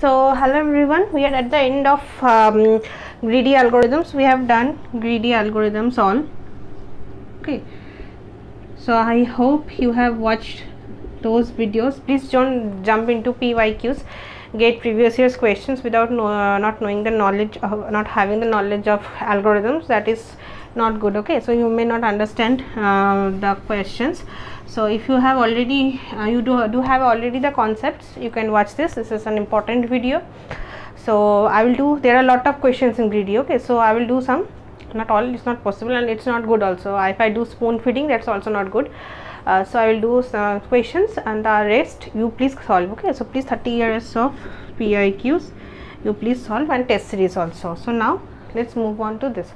So hello everyone, we are at the end of greedy algorithms. We have done greedy algorithms all. Okay, so I hope you have watched those videos. Please don't jump into PYQs, get previous year's questions without not knowing the knowledge of, not having the knowledge of algorithms. That is not good. Okay, so you may not understand the questions. So if you have already you do have already the concepts, you can watch this. This is an important video. So I will do, there are a lot of questions in greedy. Okay, so I will do some, not all, it's not possible and it's not good also. If I do spoon feeding, that's also not good. So I will do some questions and the rest you please solve. Okay, so please 30 years of PIQs you please solve, and test series also. So now let's move on to this.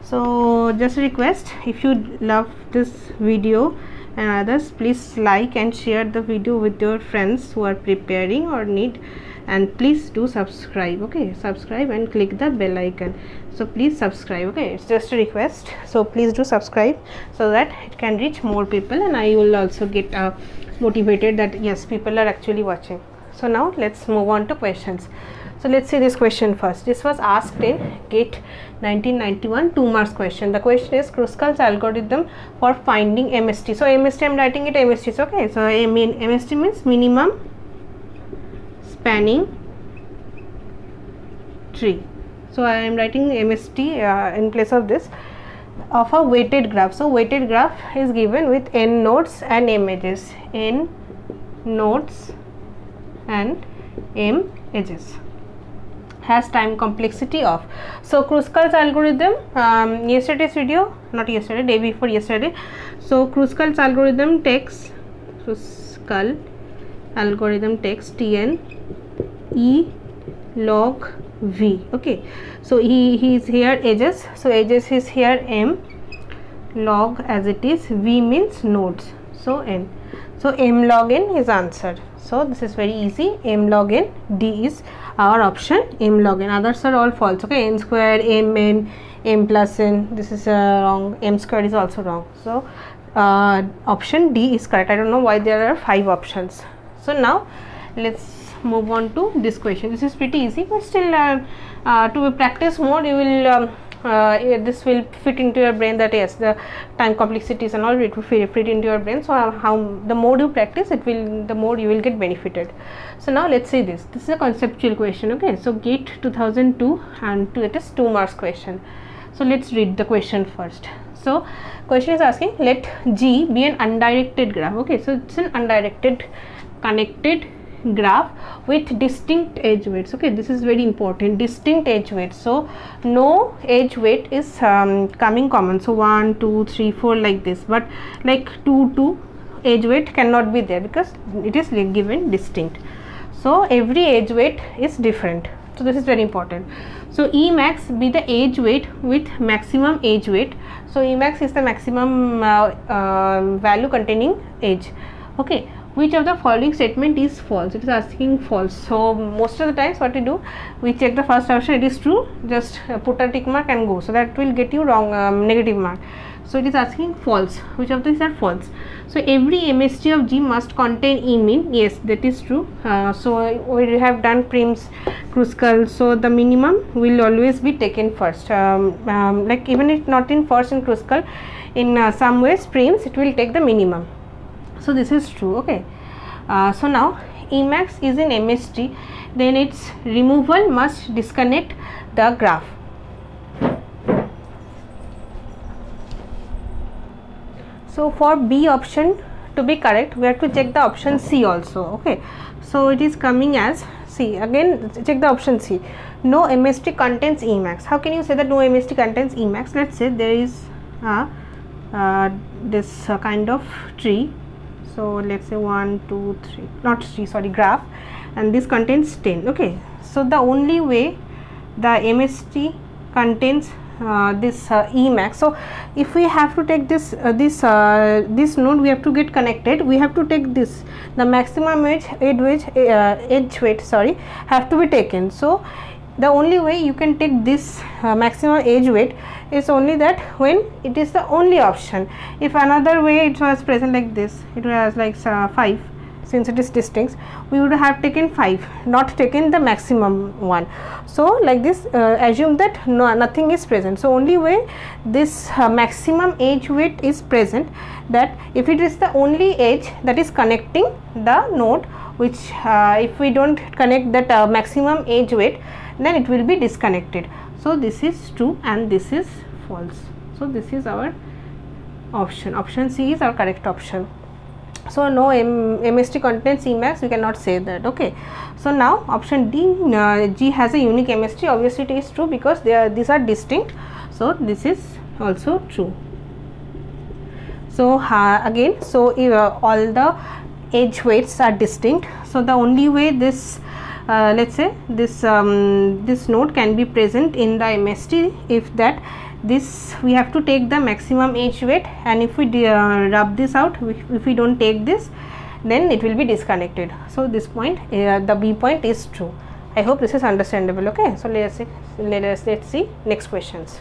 So just a request, if you love this video and others, please like and share the video with your friends who are preparing or need, and please do subscribe. Okay, subscribe and click the bell icon. So please subscribe. Okay, it's just a request, so please do subscribe so that it can reach more people, and I will also get motivated that yes, people are actually watching. So now let's move on to questions. So let's see this question first. This was asked in GATE 1991, 2 marks question. The question is Kruskal's algorithm for finding MST. So MST, I'm writing it MST. Okay, so I mean MST means minimum spanning tree. So I am writing MST in place of this, of a weighted graph. So weighted graph is given with n nodes and m edges. N nodes and m edges. Has time complexity of. So Kruskal's algorithm, yesterday's video, not yesterday, day before yesterday. So Kruskal's algorithm takes, Kruskal algorithm takes Tn e log v. Okay, so he is here edges, so edges is here m, log as it is, v means nodes, so n. So m log n is answered. So this is very easy. M log n, D is our option. M log n, others are all false. Okay, n square, m n, m plus n, this is wrong. M square is also wrong. So option D is correct. I don't know why there are 5 options. So now let's move on to this question. This is pretty easy, but still to practice more, you will this will fit into your brain, that yes, the time complexities and all, it will fit into your brain. So how the more you practice, it will, the more you will get benefited. So now let's see this. This is a conceptual question. Okay, so GATE 2002 and it is 2 marks question. So let's read the question first. So question is asking, let G be an undirected graph. Okay, so it's an undirected connected graph with distinct edge weights. Okay, this is very important, distinct edge weights. So no edge weight is coming common, so 1 2 3 4 like this, but like 2 edge weight cannot be there because it is given distinct. So every edge weight is different, so this is very important. So E max be the edge weight with maximum edge weight. So E max is the maximum value containing edge. Okay, which of the following statement is false? It is asking false. So most of the times what we do, we check the first option, it is true, just put a tick mark and go, so that will get you wrong, negative mark. So it is asking false. Which of these are false? So every MST of G must contain E mean. Yes, that is true. So we have done Prim's Kruskal, so the minimum will always be taken first. Like even if not in first in Kruskal, in some ways Prim's, it will take the minimum. So this is true. Okay, so now Emax is in MST, then its removal must disconnect the graph. So for B option to be correct, we have to check the option C also. Okay, so it is coming as C. Again check the option C. No MST contains Emax. How can you say that no MST contains Emax? Let's say there is this kind of tree. So let's say 1 2 3, not tree, sorry, graph, and this contains 10. Okay, so the only way the MST contains this Emax. So if we have to take this this node, we have to get connected, we have to take this, the maximum edge weight, sorry, have to be taken. So the only way you can take this maximum edge weight is only that when it is the only option. If another way it was present like this, it was like 5 since it is distinct, we would have taken 5, not taken the maximum one. So like this, assume that nothing is present. So only way this maximum edge weight is present, that if it is the only edge that is connecting the node, which if we don't connect that maximum edge weight, then it will be disconnected. So this is true and this is false. So this is our option C is our correct option. So no MST contains Emax, we cannot say that. Okay, so now option D, G has a unique MST. Obviously it is true because these are distinct, so this is also true. So again, so if, all the edge weights are distinct, so the only way this let's say this this node can be present in the MST, if that this we have to take the maximum edge weight, and if we rub this out, if we don't take this, then it will be disconnected. So this point, the B point is true. I hope this is understandable. Okay, so let's see next questions.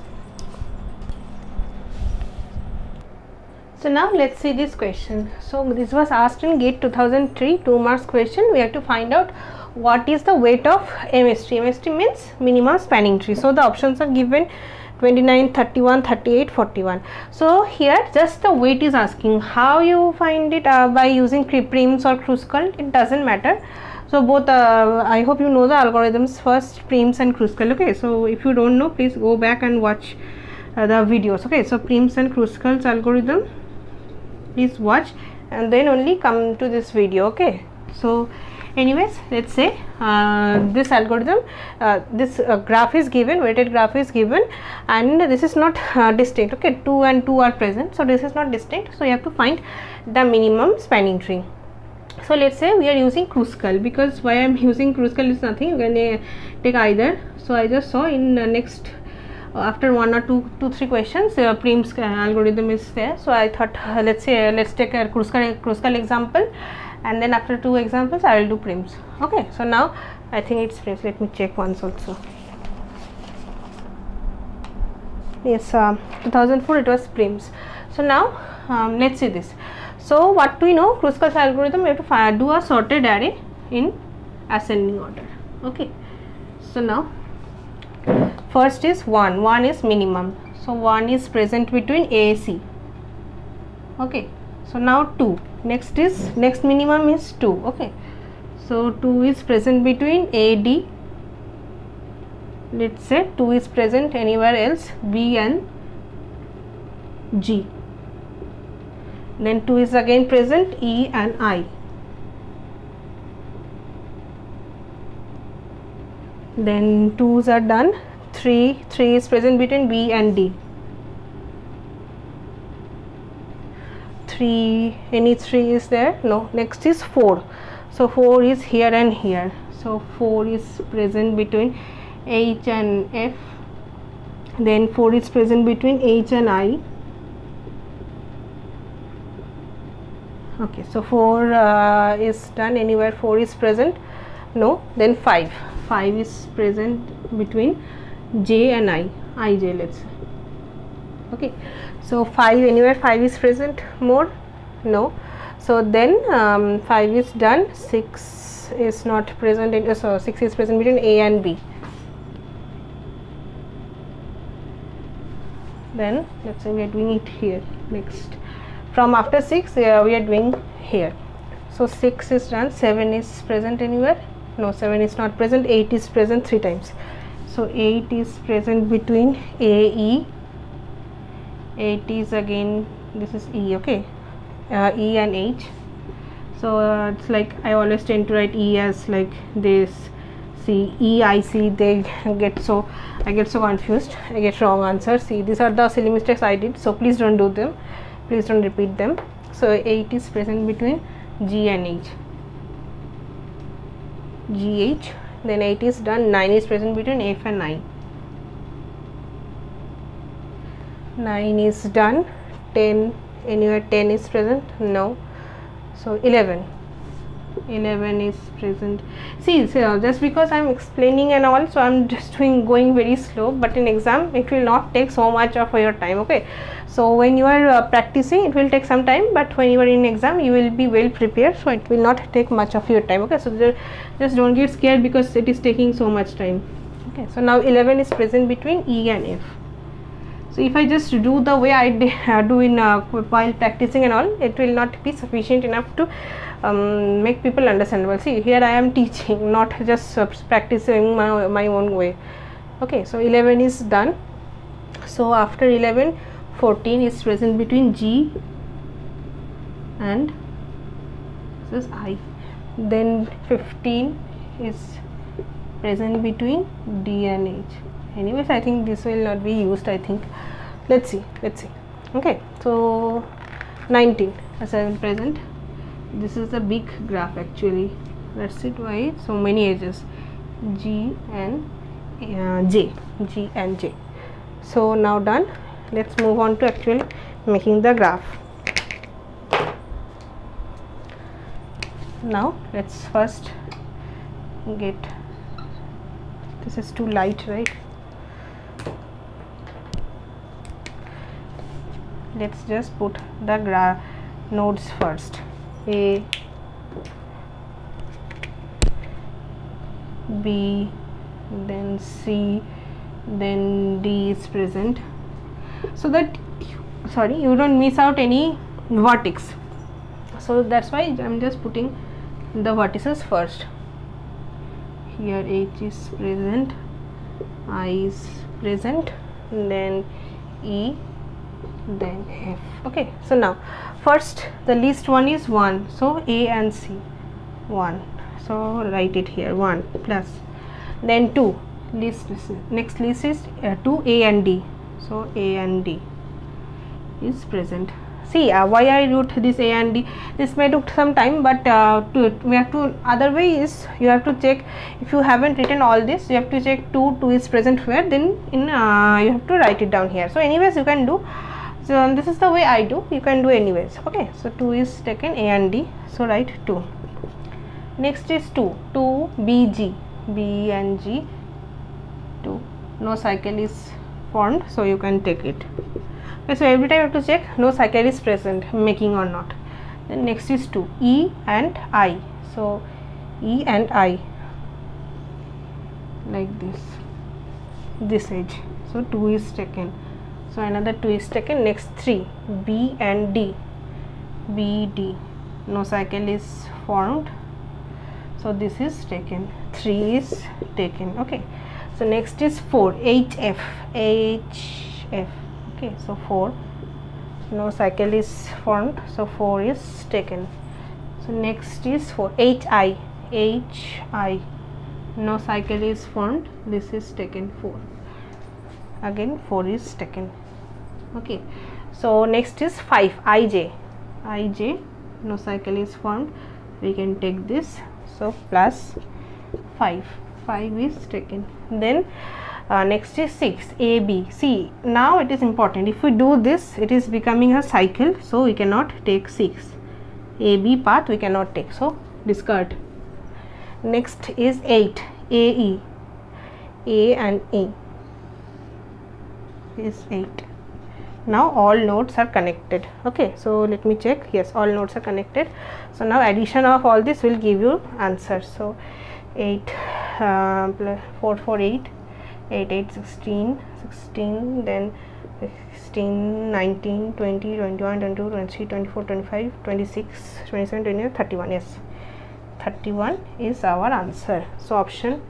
So now let's see this question. So this was asked in GATE 2003, 2 marks question. We have to find out what is the weight of MST. MST means minimum spanning tree. So the options are given 29, 31, 38, 41. So here just the weight is asking. How you find it, by using Prim's or Kruskal, it doesn't matter. So both I hope you know the algorithms first, Prim's and Kruskal. Okay, so if you don't know, please go back and watch the videos. Okay, so Prim's and Kruskal's algorithm, please watch and then only come to this video. Okay, so anyways, let's say this algorithm, this graph is given, weighted graph is given, and this is not distinct. Okay, 2 and 2 are present, so this is not distinct, so you have to find the minimum spanning tree. So let's say we are using Kruskal, because why I am using Kruskal is nothing, you can take either. So I just saw in next after 1 or 2, 3 questions, Prim's algorithm is there, so I thought let's say let's take a Kruskal example, and then after 2 examples I will do Prim's. Okay, so now I think it's Prim's. Let me check once also. Yes, 2004 it was Prim's. So now let's see this. So what do we know? Kruskal's algorithm, we have to do a sorted array in ascending order. Okay, so now first is 1 is minimum, so 1 is present between A, C. Okay, so now 2, next minimum is 2. Okay, so 2 is present between A, D. Let's say 2 is present anywhere else, B and G. Then 2 is again present E and I. Then 2's are done. 3 is present between B and D. 3, any 3 is there? No. Next is 4. So 4 is here and here. So 4 is present between H and F. Then 4 is present between H and I. Okay, so 4 is done. Anywhere 4 is present? No. Then 5 is present between J and IJ, let's say. Okay, so 5, anywhere 5 is present more? No. So then 5 is done. 6 is not present in, so 6 is present between A and B. Then let's say we are doing it here. Next, from after 6 we are doing here. So 6 is done. 7 is present anywhere? No, 7 is not present. 8 is present 3 times. So 8 is present between A, E. 8 is again, this is E. Okay, E and H. So it's like I always tend to write E as like this. See, E, I, C, they get so, I get so confused, I get wrong answers. See, these are the silly mistakes I did, so please don't do them, please don't repeat them. So 8 is present between G and H. GH. Then 8 is done. 9 is present between F and I. 9 is done. 10, anywhere 10 is present? No. So 11. 11 is present. See, so just because I'm explaining and all, so I'm just going very slow, but in exam it will not take so much of your time. Okay, so when you are practicing, it will take some time, but when you are in exam, you will be well prepared, so it will not take much of your time. Okay, so just don't get scared because it is taking so much time. Okay, so now 11 is present between E and F. So if I just do the way I do in while practicing and all, it will not be sufficient enough to make people understandable. See, here I am teaching, not just practicing my own way. Okay, so 11 is done. So after 11, 14 is present between G and this is I. Then 15 is present between D and H. Anyways, I think this will not be used. I think let's see. Okay, so 19 as I will present. This is a big graph actually. That's it. Why so many edges? G and J. So now done. Let's move on to actually making the graph. Now let's first get, this is too light, right? Let's just put the nodes first. A, B, then C, then D is present, so that you don't miss out any vertex. So that's why I'm just putting the vertices first. Here H is present, I is present, then E, then F. Okay, so now first the least one is 1, so A and C 1, so write it here 1 plus, then 2, next list is 2 A and D, so A and D is present. See why I wrote this A and D, this may took some time, but we have to, other way is you have to check, if you haven't written all this, you have to check 2 is present where, then in you have to write it down here. So anyways you can do, so this is the way I do, you can do anyways. Okay, so 2 is taken, A and D, so write 2. Next is 2 BG, B and G 2, no cycle is formed, so you can take it. Okay, so every time you have to check no cycle is present, making or not. Then next is 2 E and I, so E and I like this edge, so 2 is taken, so another 2 is taken. Next 3 B and D, BD, no cycle is formed, so this is taken, 3 is taken. Okay, so next is 4 HF, okay, so 4, no cycle is formed, so 4 is taken. So next is 4 HI, no cycle is formed, this is taken, 4, again 4 is taken. Okay, so next is 5 IJ, no cycle is formed, we can take this, so plus 5 is taken. Then next is 6 AB. See, now it is important, if we do this it is becoming a cycle, so we cannot take 6, AB path we cannot take, so discard. Next is 8 AE, A and E is 8. Now all nodes are connected. Okay, so let me check, yes, all nodes are connected. So now addition of all this will give you answer. So 8 plus 4 4 8, 8 8 16, then 16 19 20 21 22 23 24 25 26 27 28 31. Yes, 31 is our answer. So option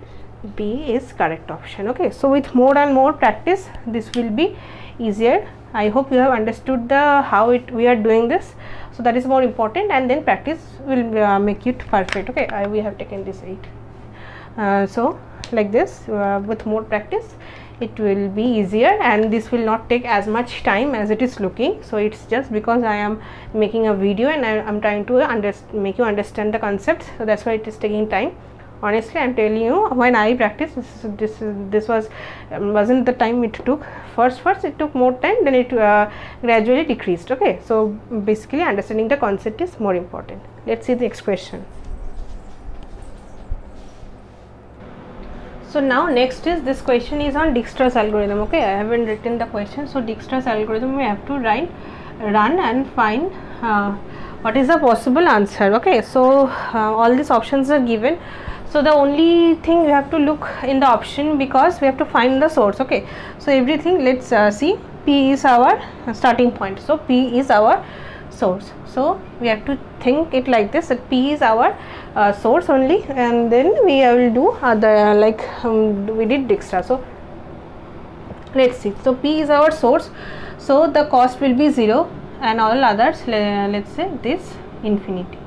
B is correct option. Okay, so with more and more practice this will be easier. I hope you have understood the how we are doing this, so that is more important, and then practice will make it perfect. Okay, we have taken this 8. So like this, with more practice it will be easier, and this will not take as much time as it is looking. So it's just because I am making a video and I am trying to make you understand the concept, so that's why it is taking time. Honestly, I am telling you, when I practiced this wasn't the time it took. First it took more time, then it gradually decreased. Okay, so basically understanding the concept is more important. Let's see the next question. So now next is, this question is on Dijkstra's algorithm. Okay, I haven't written the question. So Dijkstra's algorithm, we have to run and find what is the possible answer. Okay, so all these options are given. So the only thing you have to look in the option, because we have to find the source. Okay, so everything, let's see. P is our starting point. So P is our source. So we have to think it like this, that P is our source only, and then we will do other we did Dijkstra. So let's see. So P is our source, so the cost will be 0, and all others, let's say this infinity,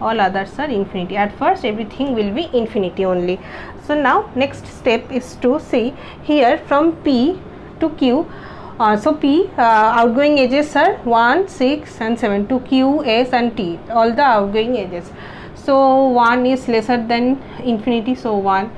all others are infinity. At first everything will be infinity only. So now next step is to see here from P to Q. So P outgoing edges are 1, 6 and 7, to Q, S and T, all the outgoing edges. So 1 is lesser than infinity, so 1,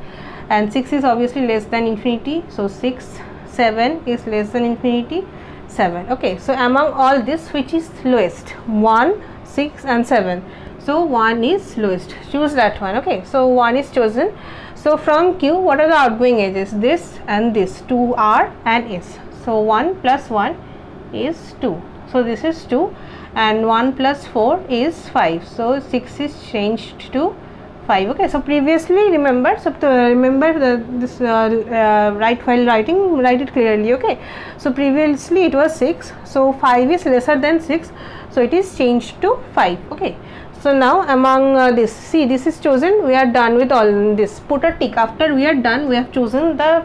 and 6 is obviously less than infinity, so 6, 7 is less than infinity, 7. Okay, so among all this, which is lowest? 1, 6 and 7. So 1 is lowest, choose that one. Okay, so 1 is chosen. So from Q, what are the outgoing edges? This and this, 2, R and S. So 1 plus 1 is 2, so this is 2, and 1 plus 4 is 5, so 6 is changed to 5. Okay, so previously remember, this right, while writing, write it clearly. Okay, so previously it was 6, so 5 is lesser than 6, so it is changed to 5. Okay, so now among this, see, this is chosen, we are done with all this. Put a tick after we are done, we have chosen the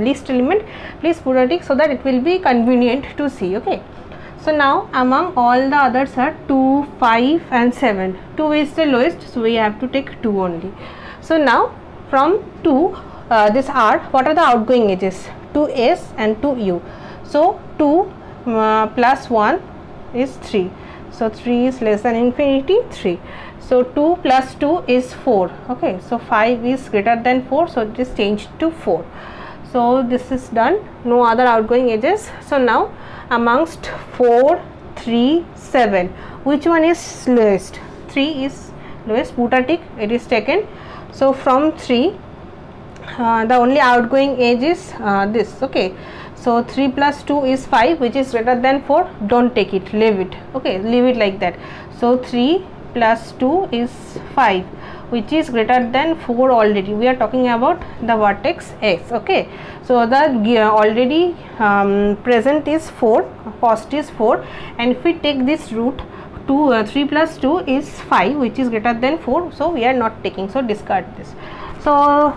least element. Please put a tick so that it will be convenient to see. Okay, so now among all the others are 2, 5 and 7. 2 is the lowest, so we have to take 2 only. So now from 2, this R, what are the outgoing edges? To S and to U. So 2 plus 1 is 3. So 3 is less than infinity, 3. So 2 plus 2 is 4. Okay, so 5 is greater than 4, so it is changed to 4. So this is done, no other outgoing edges. So now amongst 4, 3, 7, which one is lowest? 3 is lowest, put a tick, it is taken. So from 3, the only outgoing edge is this. Okay, so 3 plus 2 is 5, which is greater than 4, don't take it, leave it. Okay, leave it like that. So 3 plus 2 is 5, which is greater than 4 already. We are talking about the vertex X. Okay, so the already present is 4, cost is 4, and if we take this root, 3 plus 2 is 5, which is greater than 4, so we are not taking, so discard this. So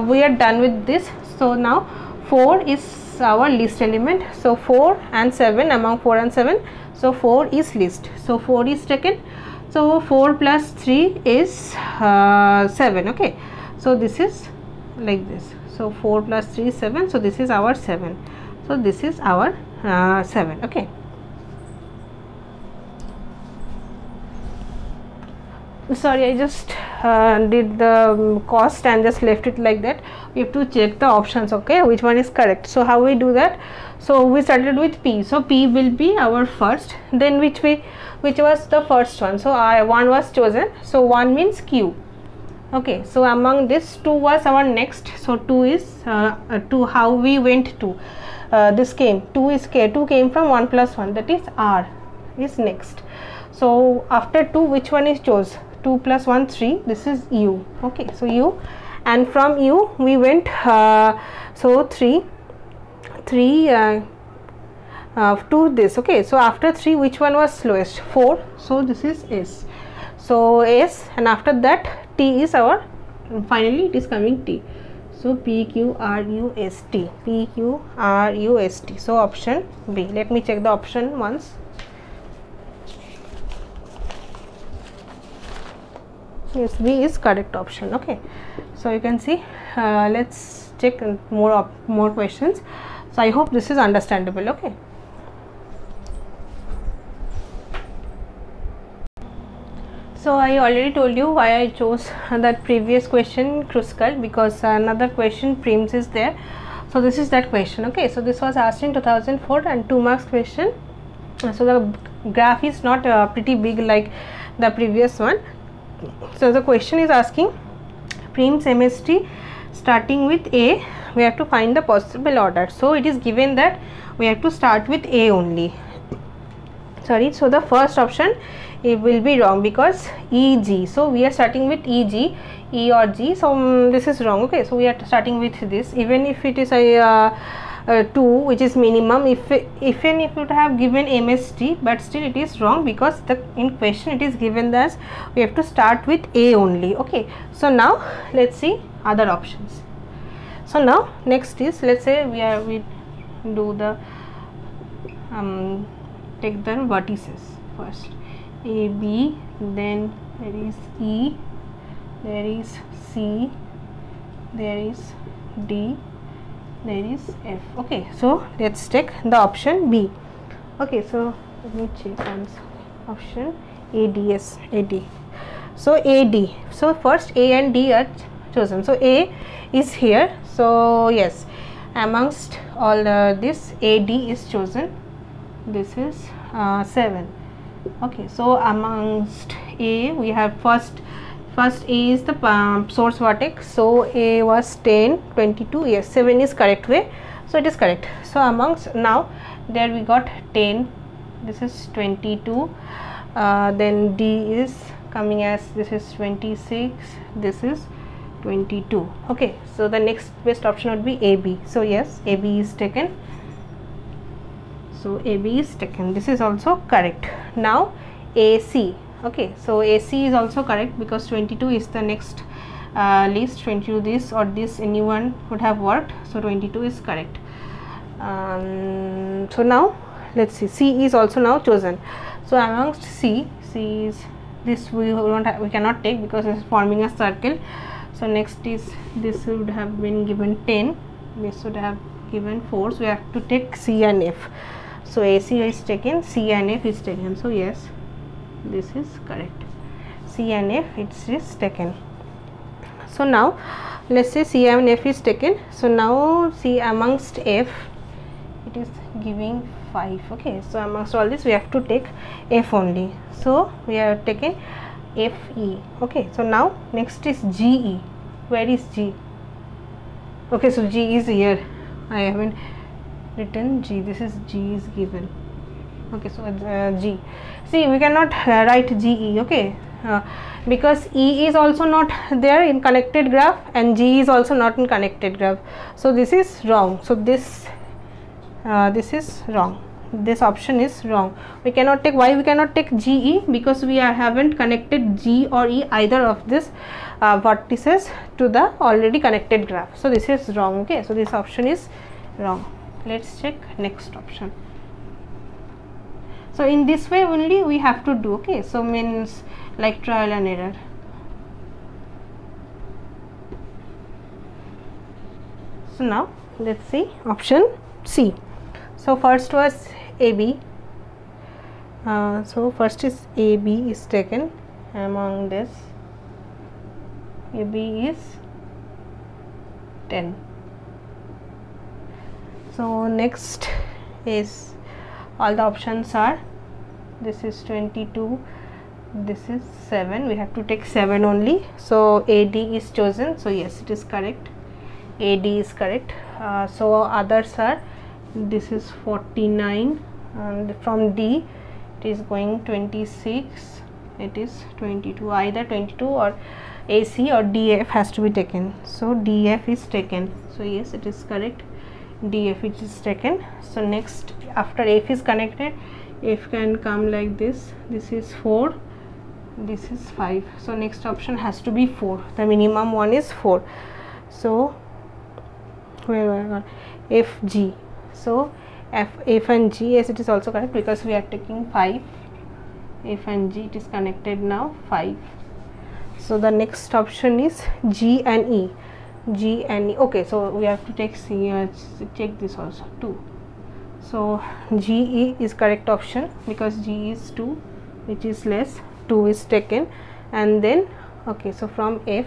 we are done with this. So now 4 is our least element, so 4 and 7, among 4 and 7, so 4 is least, so 4 is taken. So 4 plus 3 is 7. Okay, so this is like this, so 4 plus 3 is 7, so this is our 7, so this is our 7. Okay, sorry, I just did the cost and just left it like that. We have to check the options, okay, which one is correct. So how we do that? So we started with P, so P will be our first, then which was the first one, so 1 was chosen, so 1 means Q. Okay, so among this 2 was our next, so 2 is 2, how we went to this came, 2 came from 1 plus 1, that is R is next. So after 2, which one is chose? 2 plus 1, 3, this is U. Okay, so U, and from U we went so 3 to this. Okay, so after 3, which one was slowest? 4, so this is S. So S, and after that T is our, finally it is coming T. So P Q R U S T, P Q R U S T. So option B. Let me check the option once. Yes, B is correct option. Okay, so you can see. Let's check more questions. So I hope this is understandable. Okay. So I already told you why I chose that previous question Kruskal, because another question Prims is there. So this is that question. Okay, so this was asked in 2004 and 2 marks question. So the graph is not pretty big like the previous one. So the question is asking Prims MST starting with A, we have to find the possible order. So it is given that we have to start with A only. Sorry, so the first option it will be wrong because EG. So we are starting with EG, E or G. So this is wrong. Okay, so we are starting with this. Even if it is a 2, which is minimum, even if it have given MST, but still it is wrong because the in question it is given as we have to start with A only. Okay, so now let's see other options. So now next is, let's say we do the take the vertices first. A, B, then there is E, there is C, there is D, there is F. Okay, so let's take the option B. Okay, so let me check once. Option ADS, AD. So AD. So first A and D are chosen. So A is here. So yes, amongst all this AD is chosen. This is 7. Okay, so amongst A we have first A is the source vertex. So A was 10, 22. Yes, 7 is correct way. So it is correct. So amongst, now there we got 10. This is 22. Then D is coming as, this is 26. This is 22. Okay, so the next best option would be AB. So yes, AB is taken. So AB is taken. This is also correct. Now AC. Okay, so AC is also correct because 22 is the next list. 22, this or this, anyone would have worked. So 22 is correct. So now let's see, C is also now chosen. So amongst C is this, we cannot take because it is forming a circle. So next is, this would have been given 10, this would have given 4. So we have to take C and F. So AC is taken, C and F is taken. So yes, this is correct. C and F it is taken. So now let's say C and F is taken. So now see, amongst F it is giving 5. Okay, so amongst all this we have to take F only. So we have taken FE. Okay, so now next is GE. Where is G? Okay, so G is here. I haven't written G. This is G is given. Okay, so G. See, we cannot write GE. Okay, because E is also not there in connected graph and G is also not in connected graph. So this is wrong. So this is wrong. This option is wrong. We cannot take, why we cannot take GE? Because we haven't connected G or E, either of this vertices, to the already connected graph. So this is wrong. Okay, so this option is wrong. Let's check next option. So in this way only we have to do. Okay, so means like trial and error. So now let's see option C. So first was AB. So first is AB is taken. Among this, AB is 10. So next is, all the options are, this is 22, this is 7. We have to take 7 only. So AD is chosen. So yes, it is correct. AD is correct. So others are, this is 49, and from D it is going 26, it is 22. Either 22 or AC or DF has to be taken. So DF is taken. So yes, it is correct. DF it is taken. So next, after F is connected, F can come like this. This is 4, this is 5. So next option has to be 4. The minimum one is 4. So where I got FG. So F and G, yes, it is also correct because we are taking 5. F and G, it is connected now 5. So the next option is G and E. G and E. Okay, so we have to take C. Check this also 2. So GE is correct option because G is 2, which is less. 2 is taken, and then okay. So from F,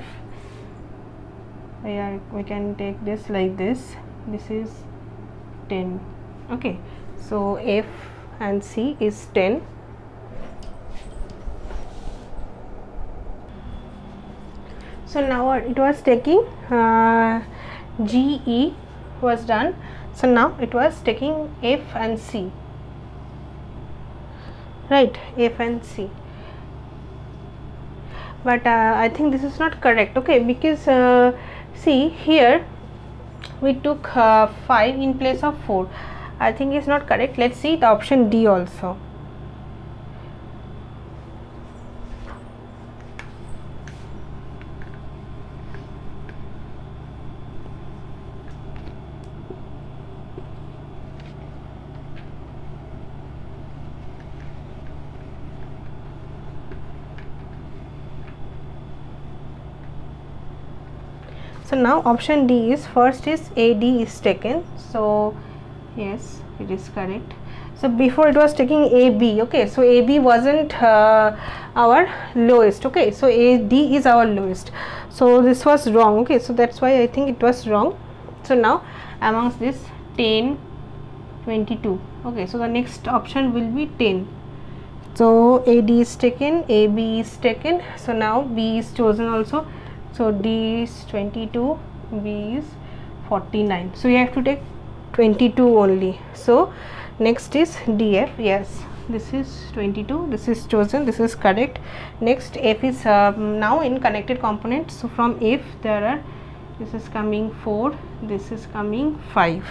we can take this like this. This is 10. Okay, so F and C is 10. So now it was taking GE was done. So now it was taking F and C, right? F and C. But I think this is not correct, okay, because see here we took 5 in place of 4. I think it's not correct. Let's see the option D also. So now option D is first is AD is taken. So yes, it is correct. So before it was taking AB, okay, so AB wasn't our lowest, okay, so AD is our lowest, so this was wrong, okay, so that's why I think it was wrong. So now amongst this 10, 22, okay, so the next option will be 10. So AD is taken, AB is taken, so now B is chosen also. So D is 22, B is 49. So you have to take 22 only. So next is DF. Yes, this is 22. This is chosen. This is correct. Next F is now in connected components. So from F there are, this is coming 4. This is coming 5.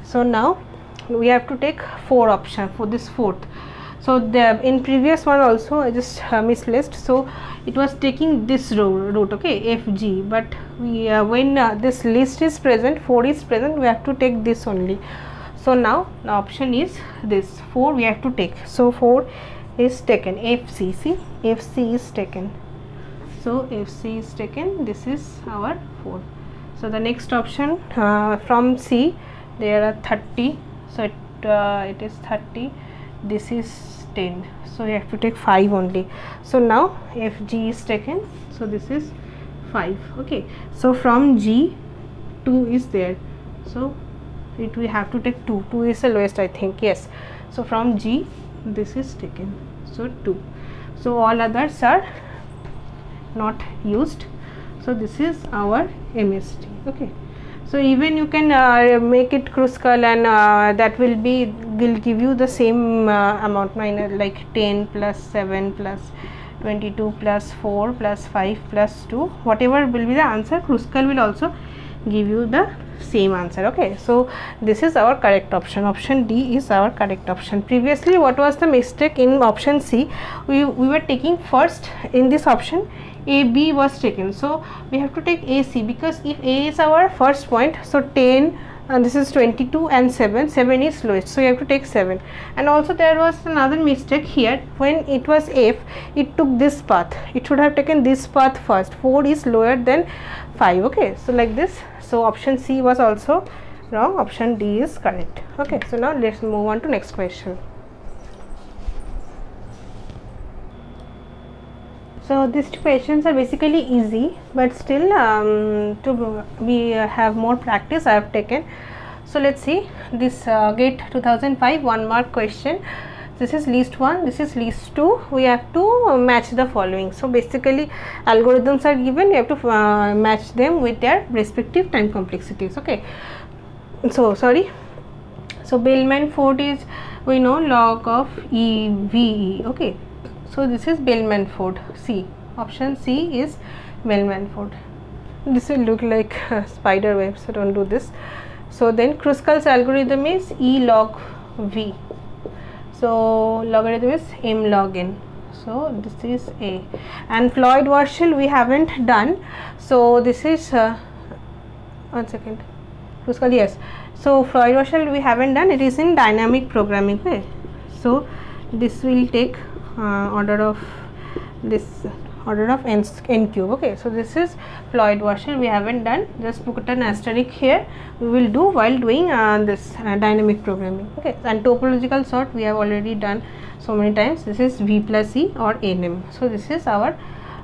So now we have to take 4 option for this fourth. So the in previous one also I just misplaced, so it was taking this route, okay, FG, but we when this list is present, 4 is present, we have to take this only. So now the option is this 4 we have to take. So 4 is taken, FC, see, FC is taken. So FC is taken, this is our 4. So the next option from C there are 30, so it is 30, this is 10, so you have to take 5 only. So now FG is taken, so this is 5, okay. So from G 2 is there, so we have to take 2 is the lowest, I think, yes. So from G this is taken, so 2. So all others are not used. So this is our MST, okay. So even you can make it Kruskal, and that will give you the same amount, like 10 plus 7 plus 22 plus 4 plus 5 plus 2, whatever will be the answer, Kruskal will also give you the same answer, okay. So this is our correct option. Option D is our correct option. Previously what was the mistake in option C? We were taking first in this option AB was taken, so we have to take AC, because if A is our first point, so 10 and this is 22 and 7 is lowest, so you have to take 7. And also there was another mistake here, when it was F it took this path, it should have taken this path first, 4 is lower than 5, okay. So like this, so option C was also wrong, option D is correct, okay. So now let's move on to next question. So these two questions are basically easy, but still we have more practice I have taken. So let's see this GATE 2005 1 mark question. This is list 1, this is list 2. We have to match the following. So basically algorithms are given, you have to match them with their respective time complexities, okay. So sorry, so Bellman-Ford is, we know, log of EVE, okay. So this is Bellman-Ford, C, option C is Bellman-Ford. This will look like a spider web, so don't do this. So then Kruskal's algorithm is E log V, so logarithm is M log N, so this is A. And Floyd-Warshall we haven't done, so this is 1 second, Kruskal, yes. So Floyd-Warshall we haven't done, it is in dynamic programming, okay. So this will take order of n cube, okay. So this is Floyd-Warshall we haven't done, just put an asterisk here, we will do while doing this dynamic programming, okay. And topological sort we have already done so many times, this is V plus E or NM. So this is our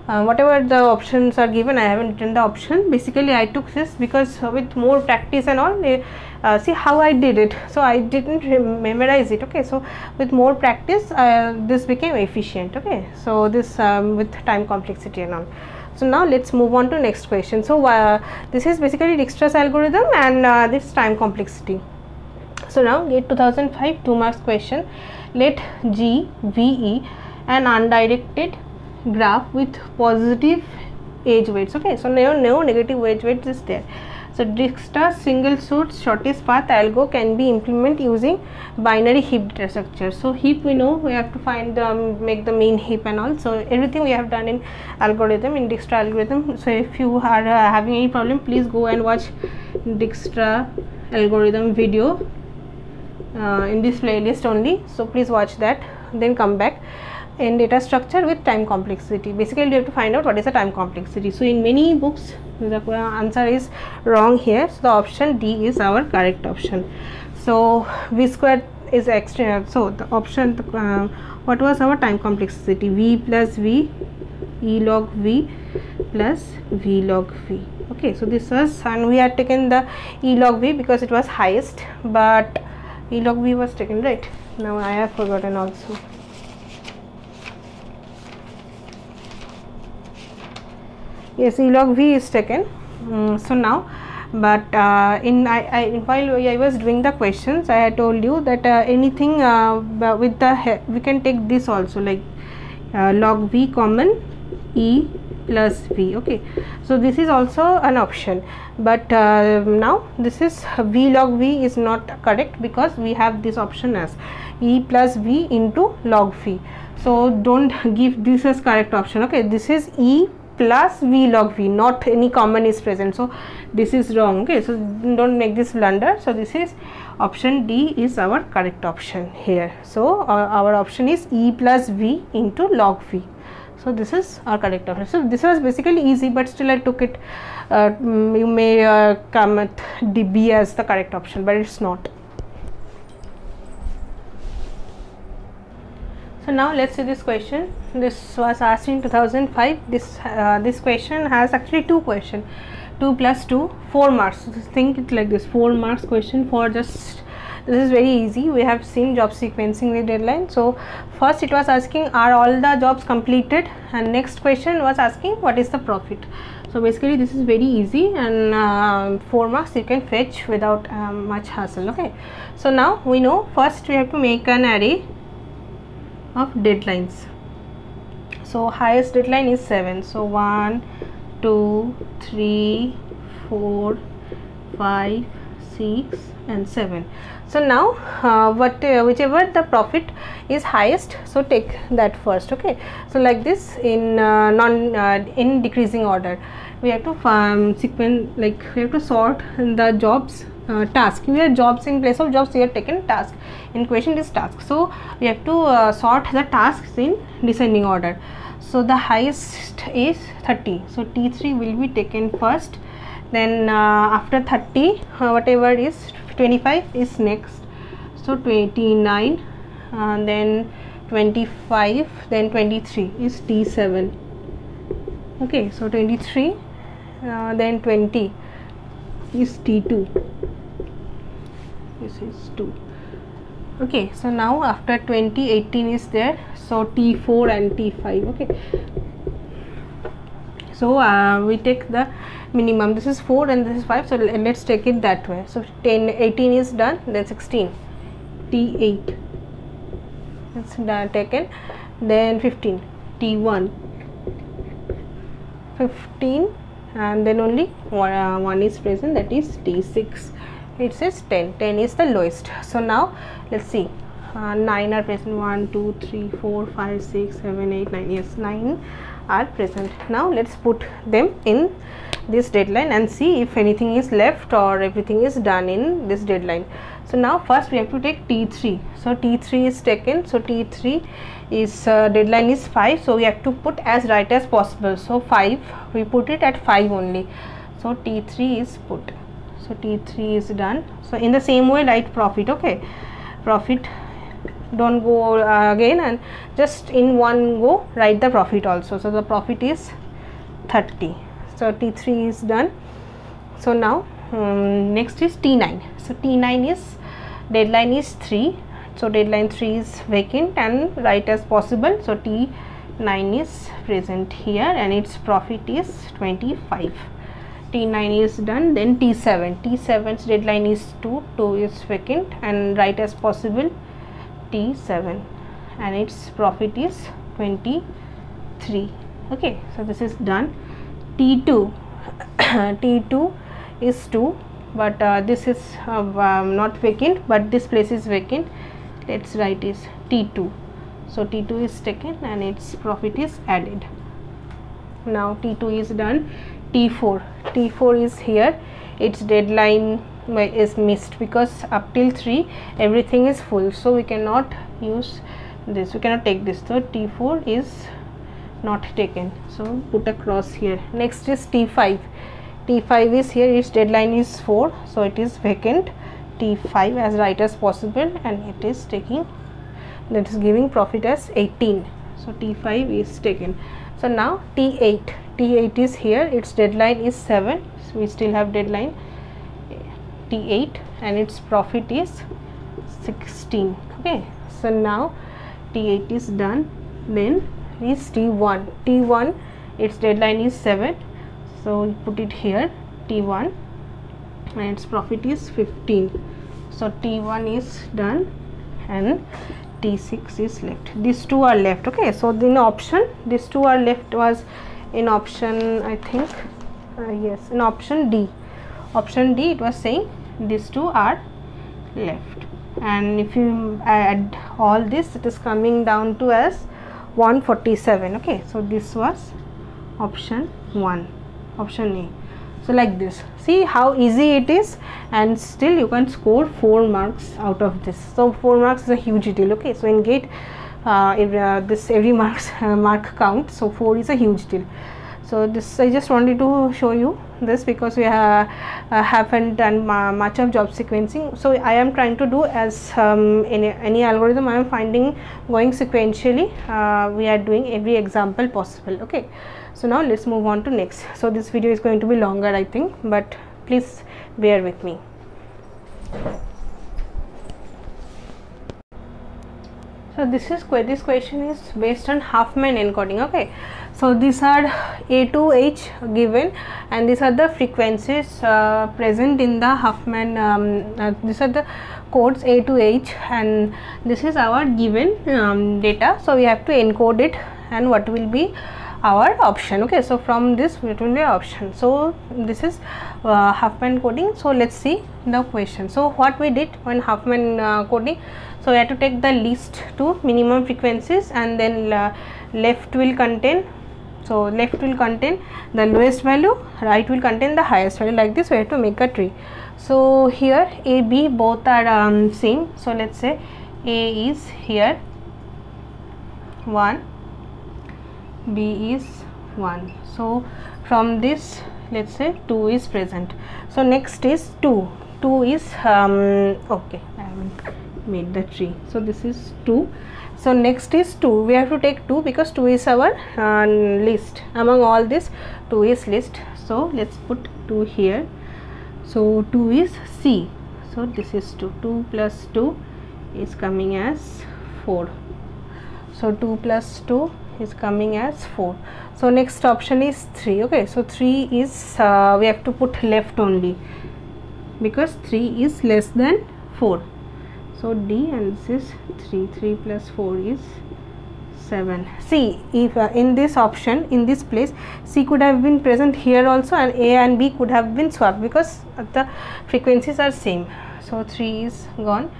whatever the options are given, I haven't written the option. Basically I took this because with more practice and all, see how I did it, so I didn't memorize it, okay. So with more practice this became efficient, okay. So this with time complexity and all. So now let's move on to next question. So this is basically Dijkstra's algorithm and this time complexity. So now GATE 2005 2 marks question. Let G, VE an undirected graph with positive edge weights. Okay, so no negative edge weights is there. So Dijkstra's single source shortest path algo can be implemented using binary heap data structure. So heap, we know we have to find make the mean heap and all. So everything we have done in algorithm, in Dijkstra algorithm. So if you are having any problem, please go and watch Dijkstra algorithm video in this playlist only. So please watch that, then come back. In data structure with time complexity, basically you have to find out what is the time complexity. So in many books the answer is wrong here, so the option D is our correct option. So V squared is extra, so the option what was our time complexity? V plus V, E log V plus V log V. Okay, so this was, and we had taken the E log V because it was highest, but E log V was taken, right? Now I have forgotten also. Yes, E log V is taken. So now, but while I was doing the questions, I had told you that anything with the we can take this also, like log V common E plus V. Okay, so this is also an option, but now this is V log V is not correct because we have this option as E plus V into log V. So don't give this as correct option. Okay, this is E plus V log V, not any common is present, so this is wrong. Okay, so don't make this blunder. So this is option D is our correct option here. So our option is E plus V into log V. So this is our correct option. So this was basically easy, but still I took it. You may come at DB as the correct option, but it's not. So now let's see this question. This was asked in 2005. This question has actually two questions, 2 plus 2, 4 marks. So think it like this, 4 marks question for just, this is very easy. We have seen job sequencing with deadline. So first it was asking are all the jobs completed, and next question was asking what is the profit. So basically this is very easy, and 4 marks you can fetch without much hassle. Okay, so now we know first we have to make an array of deadlines. So highest deadline is 7. So 1, 2, 3, 4, 5, 6 and 7. So now whichever the profit is highest, so take that first. Okay, so like this in in decreasing order we have to sequence, like we have to sort the jobs. Task, we have jobs in place of jobs, we have taken task. In question is task, so we have to sort the tasks in descending order. So the highest is 30, so T3 will be taken first, then after 30 whatever is 25 is next, so 29, then 25, then 23 is T7. Okay, so 23, then 20 is T2. This is 2. Okay, so now after 20, 18 is there, so T4 and T5. Okay, so we take the minimum, this is 4 and this is 5, so let's take it that way. So 18 is done, then 16, T8 it's done, taken, then 15, T1, 15, and then only one is present, that is T6. It says 10 is the lowest. So now let's see, 9 are present, 1 2 3 4 5 6 7 8 9, yes 9 are present. Now let's put them in this deadline and see if anything is left or everything is done in this deadline. So now first we have to take T3. So T3 is taken, so T3 is deadline is 5, so we have to put as right as possible. So 5, we put it at 5 only, so T3 is put. So T3 is done. So in the same way write profit. Okay, profit, don't go again, and just in one go write the profit also. So the profit is 30. So T3 is done. So now next is T9. So T9 is deadline is 3, so deadline 3 is vacant and write as possible. So T T9 is present here and its profit is 25. T9 is done. Then T7's deadline is 2, 2 is vacant, and write as possible T7 and its profit is 23. Okay, so this is done. T2 T2 is 2, but this is not vacant, but this place is vacant. Let's write is T2. So T2 is taken and its profit is added. Now T2 is done. T4 is here. Its deadline is missed because up till 3 everything is full, so we cannot use this, we cannot take this. So T4 is not taken, so put a cross here. Next is T5 is here. Its deadline is 4, so it is vacant. T5 as right as possible, and it is taking, that is giving profit as 18. So T5 is taken. So now T8 is here. Its deadline is 7, so we still have deadline T8 and its profit is 16. Okay, so now T8 is done. Then is T1 its deadline is 7, so we put it here T1 and its profit is 15. So T1 is done and T6 is left. These two are left. Okay, so in option these two are left was in option, I think yes, in option D it was saying these two are left, and if you add all this, it is coming down to as 147. Okay, so this was option 1, option A. So like this, see how easy it is, and still you can score 4 marks out of this. So 4 marks is a huge deal. Okay, so in GATE every mark counts, so 4 is a huge deal. So this, I just wanted to show you this because we haven't done much of job sequencing. So I am trying to do as any algorithm I am finding going sequentially. We are doing every example possible. Okay, so now let's move on to next. So this video is going to be longer, I think, but please bear with me. So this question is based on Huffman encoding. Okay, so these are A to H given, and these are the frequencies present in the Huffman. These are the codes A to H, and this is our given data. So we have to encode it, and what will be our option. Okay, so from this it will be option. So this is Huffman coding. So let's see the question. So what we did when Huffman coding, so we have to take the least to minimum frequencies, and then left will contain, so left will contain the lowest value, right will contain the highest value. Like this we have to make a tree. So here A, B both are same. So let's say A is here 1, B is 1. So from this, let's say 2 is present. So next is 2 is okay, I haven't made the tree. So this is 2. So next is 2. We have to take 2 because 2 is our list. Among all this, 2 is list. So let's put 2 here. So 2 is C. So this is 2. 2 plus 2 is coming as 4. So 2 plus 2 is coming as 4. So next option is 3. Okay, so 3 is we have to put left only because 3 is less than 4. So D, and this is 3. 3 plus 4 is 7. See, if in this option, in this place, C could have been present here also, and A and B could have been swapped because the frequencies are same. So 3 is gone.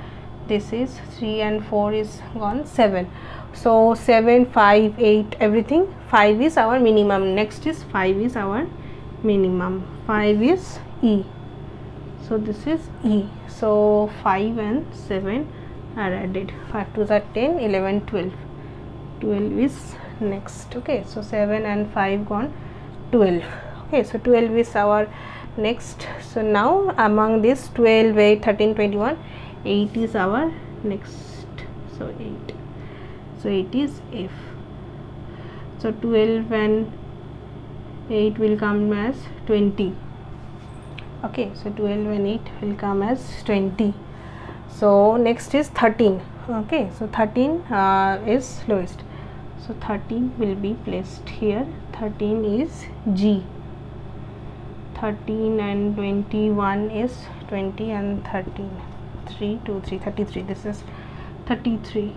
This is 3 and 4 is gone. 7. So 7, 5, 8, everything. 5 is our minimum. Next is 5 is our minimum. 5 is E. So this is E. So 5 and 7 are added. 5 2s are 10, 11, 12. 12 is next. Okay, so 7 and 5 gone. 12. Okay, so 12 is our next. So now among this 12, 8, 13, 21, 8 is our next. So 8. So 8 is F. So 12 and 8 will come as 20. Okay, so 12 and 8 will come as 20. So next is 13. Okay, so 13 is lowest. So 13 will be placed here. 13 is G. 13 and 21 is 20 and 13. 3, 2, 3, 33. This is 33.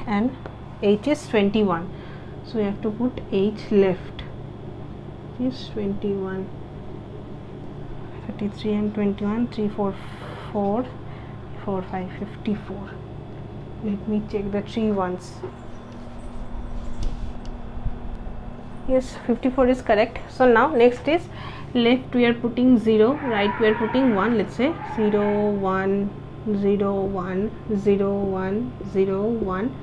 And H is 21. So we have to put H left. Is 21. 33 and 21. 3, 4, 4, 4, 5, 54. Let me check the 3 ones. Yes, 54 is correct. So now next is left we are putting 0, right we are putting 1. Let's say 0, 1, 0, 1, 0, 1, 0, 1,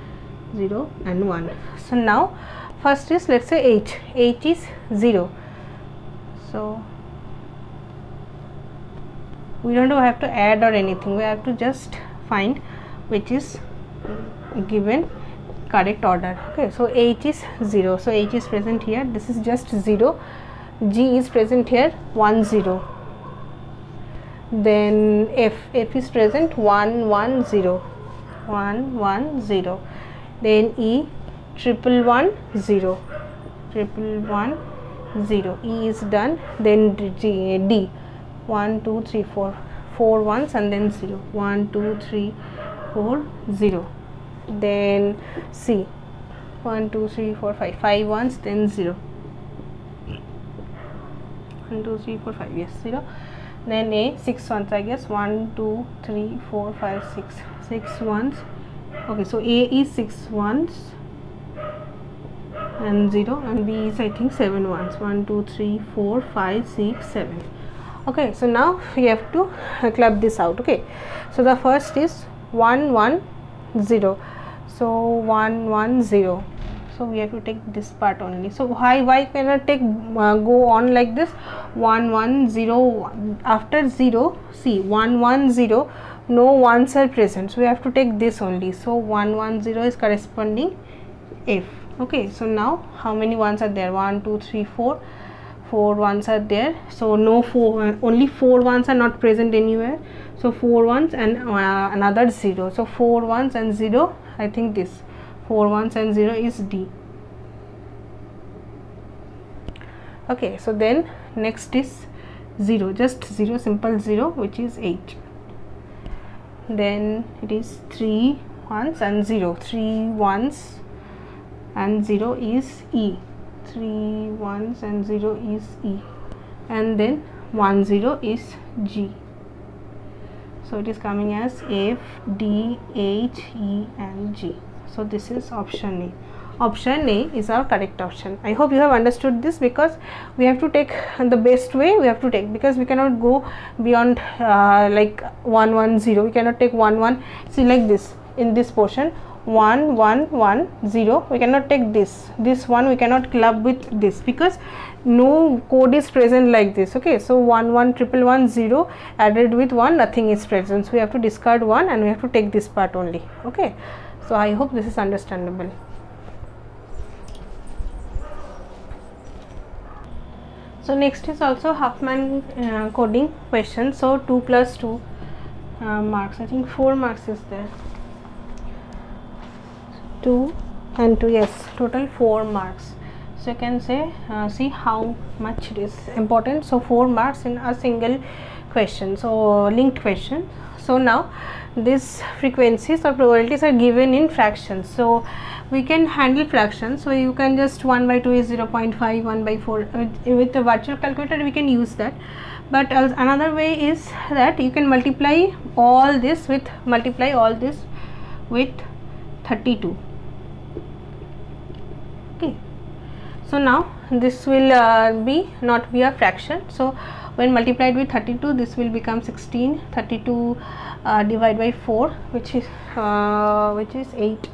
0 and 1. So now first is, let's say H. H is 0. So we don't have to add or anything. We have to just find which is given correct order. Okay, so H is 0, so H is present here. This is just 0. G is present here, 1, 0. Then F is present, 1, 1, 0, 1, 1, 0. Then E, 1, 1, 0, 1, 1, 0. E is done. Then D, 1, 2, 3, 4, 4 ones and then 0, 1, 2, 3, 4, 0. Then C, 1, 2, 3, 4, 5, 5 ones, then 0, 1, 2, 3, 4, 5, yes, 0. Then A, 6 ones, I guess, 1, 2, 3, 4, 5, 6, 6 ones. Okay, so A is 6 ones and 0, and B is, I think, 7 ones, 1, 2, 3, 4, 5, 6, 7. Okay, so now we have to club this out. Okay, so the first is 1, 1, 0. So 1, 1, 0. So we have to take this part only. So why cannot take go on like this? 1, 1, 0. After 0, see 1, 1, 0. No ones are present. So we have to take this only. So 1, 1, 0 is corresponding F. Okay. So now how many ones are there? 1, 2, 3, 4. 4 ones are there. So no 4. Only 4 ones are not present anywhere. So 4 ones and another 0. So 4 ones and 0. I think this 4 ones and 0 is D. Okay, so then next is 0, just 0, simple 0, which is 8. Then it is 3 ones and 0, 3 ones and 0 is E, 3 ones and 0 is E, and then 1, 0 is G. So it is coming as F, D, H, E and G. So this is option A. Option A is our correct option. I hope you have understood this, because we have to take the best way we have to take, because we cannot go beyond like 1, 1, 0. We cannot take 1, 1. See, like this in this portion, 1, 1, 1, 0. We cannot take this one. We cannot club with this, because no code is present like this. Okay, so 1, 1, 1, 1, 0 added with 1, nothing is present. So we have to discard 1 and we have to take this part only. Okay, so I hope this is understandable. So next is also Huffman coding question. So 2 plus 2 marks. I think 4 marks is there. 2 and 2, yes, total 4 marks. So you can say see how much it is important. So 4 marks in a single question, so linked question. So now these frequencies or probabilities are given in fractions, so we can handle fractions. So you can just 1 by 2 is 0.5, 1 by 4 with the virtual calculator we can use that. But another way is that you can multiply all this with 32. Okay, so now this will not be a fraction. So when multiplied with 32, this will become 16. 32 divided by 4, which is 8.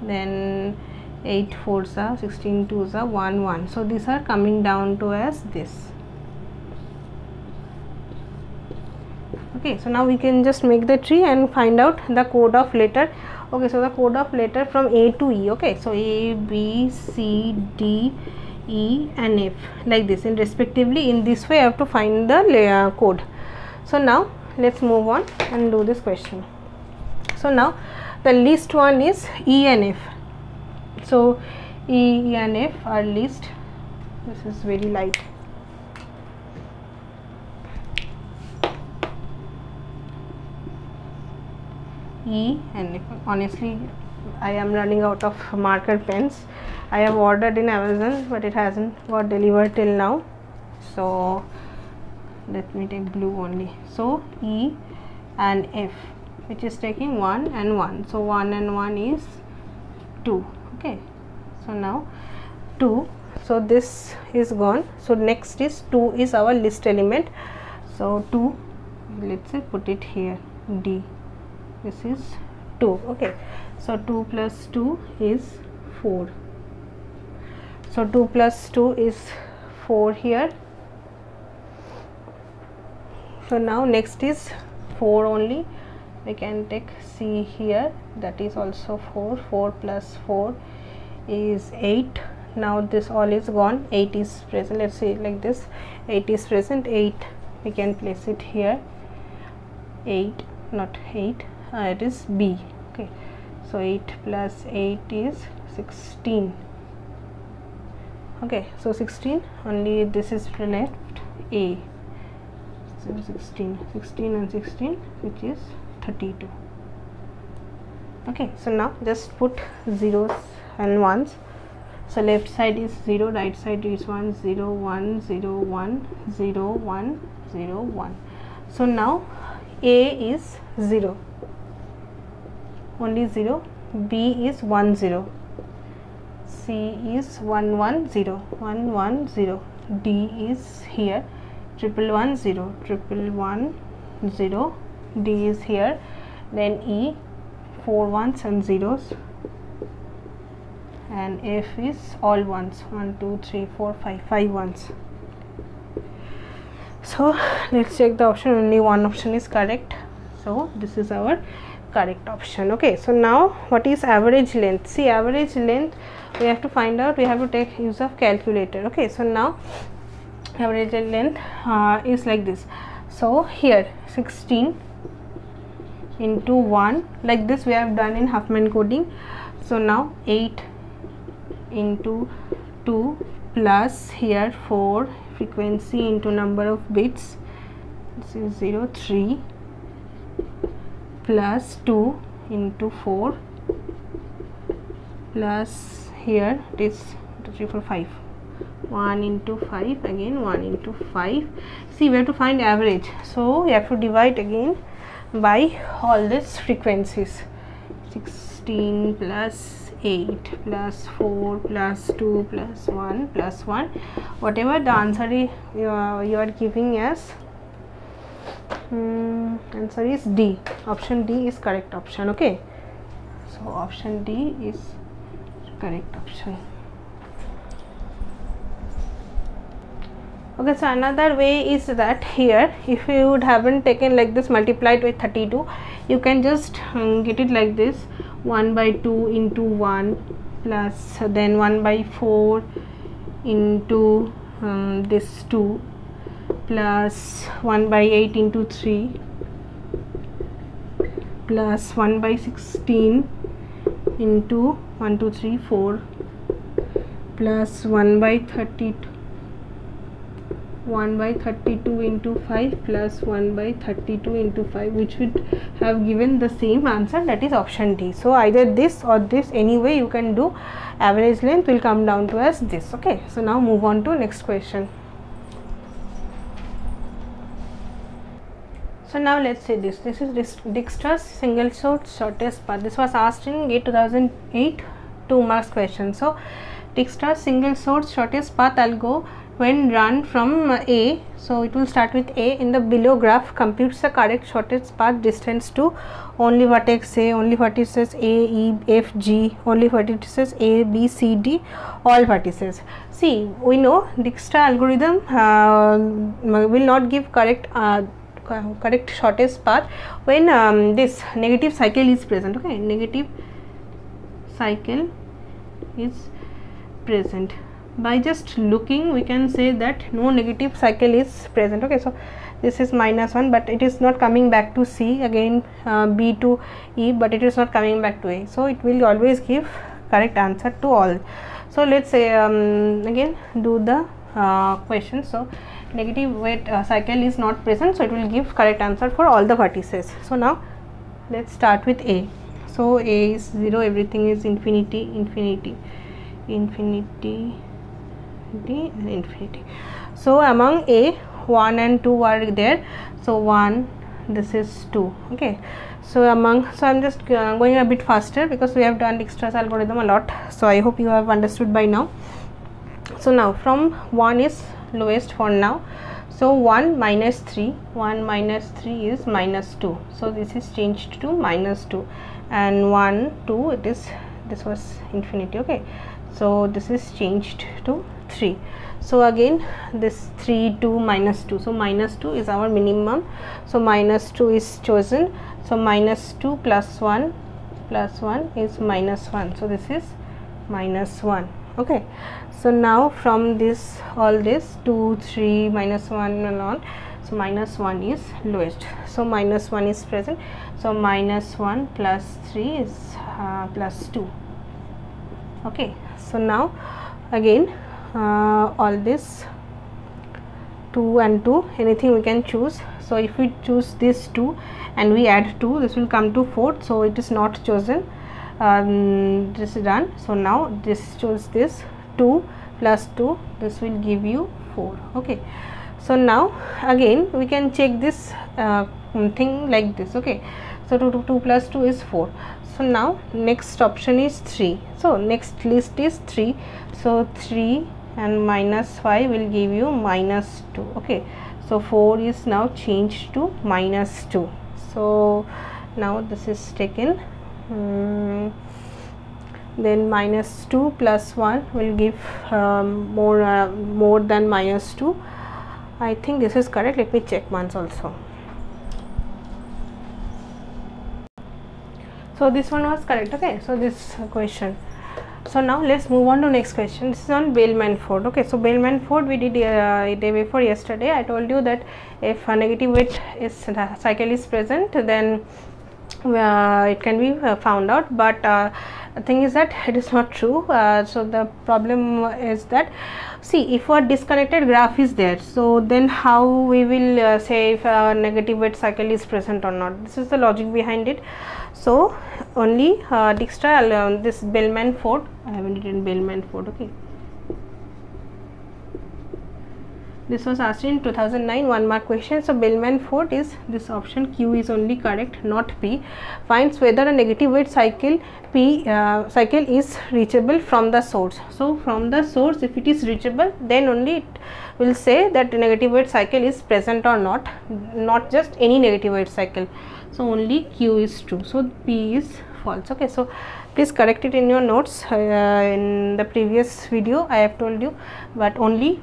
Then 8 4s are 16 2s are 1 1. So these are coming down to as this. Okay, so now we can just make the tree and find out the code of letter. Okay, so the code of letter from A to E. Okay, so A, B, C, D, E and F, like this, and respectively. In this way I have to find the code. So now let's move on and do this question. So now the least one is E and F. So E and F are least. This is very light. E and F. Honestly, I am running out of marker pens. I have ordered in Amazon, but it hasn't got delivered till now. So let me take blue only. So E and F, which is taking 1 and 1. So 1 and 1 is 2. Okay. So now 2. So this is gone. So next is 2 is our list element. So 2, let's say put it here, D. This is 2. Okay. So 2 plus 2 is 4. So 2 plus 2 is 4 here. So now next is 4 only. We can take C here, that is also 4. 4 plus 4 is 8. Now this all is gone. 8 is present. Let's say like this, 8 is present. 8 we can place it here. 8, not 8, it is B. Okay, so 8 plus 8 is 16. Okay, so 16, only this is left, A. So 16 and 16, which is 32. Okay, so now just put zeros and ones. So left side is 0, right side is 1, 0, 1, 0, 1, 0, 1, 0, 1. So now A is 0, only 0. B is 1, 0. C is 1, 1, 0, 1, 1, 0. D is here, 1, 1, 0, 1, 1, 0. D is here. Then E, 4 ones and zeros. And F is all ones, 1, 2, 3, 4, 5 ones. So let's check the option. Only one option is correct. So this is our correct option. Okay, so now what is average length? See, average length we have to find out. We have to take use of calculator. Okay, so now average length is like this. So here 16 into 1, like this we have done in Huffman coding. So now 8 into 2 plus here 4 frequency into number of bits, this is 0, 3 plus 2 into 4 plus here it is 2, 3, 4, 5, 1 into 5, again 1 into 5. See, we have to find average, so we have to divide again by all these frequencies. 16 plus 8 plus 4 plus 2 plus 1 plus 1, whatever the answer is, you are giving as answer is D. Option D is correct option. Okay, so option D is correct option. Okay, so another way is that here, if you would haven't taken like this multiplied with 32, you can just get it like this, 1 by 2 into 1 plus then 1 by 4 into this 2 plus 1 by 8 into 3 plus 1 by 16 into 1, 2, 3, 4 plus 1 by 32 into 5 plus 1 by 32 into 5, which would have given the same answer, that is option D. So either this or this, anyway you can do. Average length will come down to as this. Okay, so now move on to next question. So now let's say this is Dijkstra's single source shortest path. This was asked in GATE 2008 2 marks question. So Dijkstra's single source shortest path algo, when run from A, so it will start with A. In the below graph, computes the correct shortest path distance to only vertex A, only vertices A, E, F, G, only vertices A, B, C, D, all vertices. See, we know Dijkstra algorithm will not give correct shortest path when this negative cycle is present. Okay, negative cycle is present. by just looking we can say that no negative cycle is present. Okay, so this is -1, but it is not coming back to C, again B to E, but it is not coming back to A, so it will always give correct answer to all. So let's say again do the question. So negative weight cycle is not present, so it will give correct answer for all the vertices. So now let's start with A. So A is 0, everything is infinity, infinity, infinity, and infinity. So among A, 1 and 2 are there. So 1, this is 2. Okay, so I'm just going a bit faster because we have done Dijkstra's algorithm a lot, so I hope you have understood by now. So now from 1 is lowest for now. So 1 minus 3, 1 minus 3 is -2, so this is changed to -2, and 1 2 this was infinity. Okay, so this is changed to 3. So again this 3 2 -2, so -2 is our minimum, so -2 is chosen. So -2 plus 1 is -1, so this is -1. Okay, so now from this all this 2 3 -1 and on, so -1 is lowest, so -1 is present. So -1 plus 3 is plus 2. Okay, so now again all this 2 and 2, anything we can choose. So if we choose this 2 and we add 2, this will come to 4, so it is not chosen. This is done. So now this choose this 2 plus 2, this will give you 4. Okay, so now again we can check this thing like this. Okay, so 2 plus 2 is 4. So now next option is 3, so next list is 3, so 3 and -5 will give you -2. Okay, so 4 is now changed to -2. So now this is taken. Then -2 plus 1 will give more than -2. I think this is correct. Let me check once also. So this one was correct. Okay, so this question. So now let's move on to next question. This is on Bellman-Ford. Okay, so Bellman-Ford we did day before yesterday. I told you that if a negative weight cycle is present, then it can be found out, but the thing is that it is not true. So the problem is that, see, if a disconnected graph is there, so then how we will say if a negative weight cycle is present or not. This is the logic behind it. So only Dijkstra, this Bellman-Ford, I haven't written Bellman-Ford. Okay, this was asked in 2009, 1 mark question. So Bellman-Ford is this option, Q is only correct, not P. Finds whether a negative weight cycle cycle is reachable from the source. So from the source, if it is reachable, then only it will say that the negative weight cycle is present or not just any negative weight cycle. So only Q is true, so P is false. Okay, so please correct it in your notes. In the previous video I have told you, but only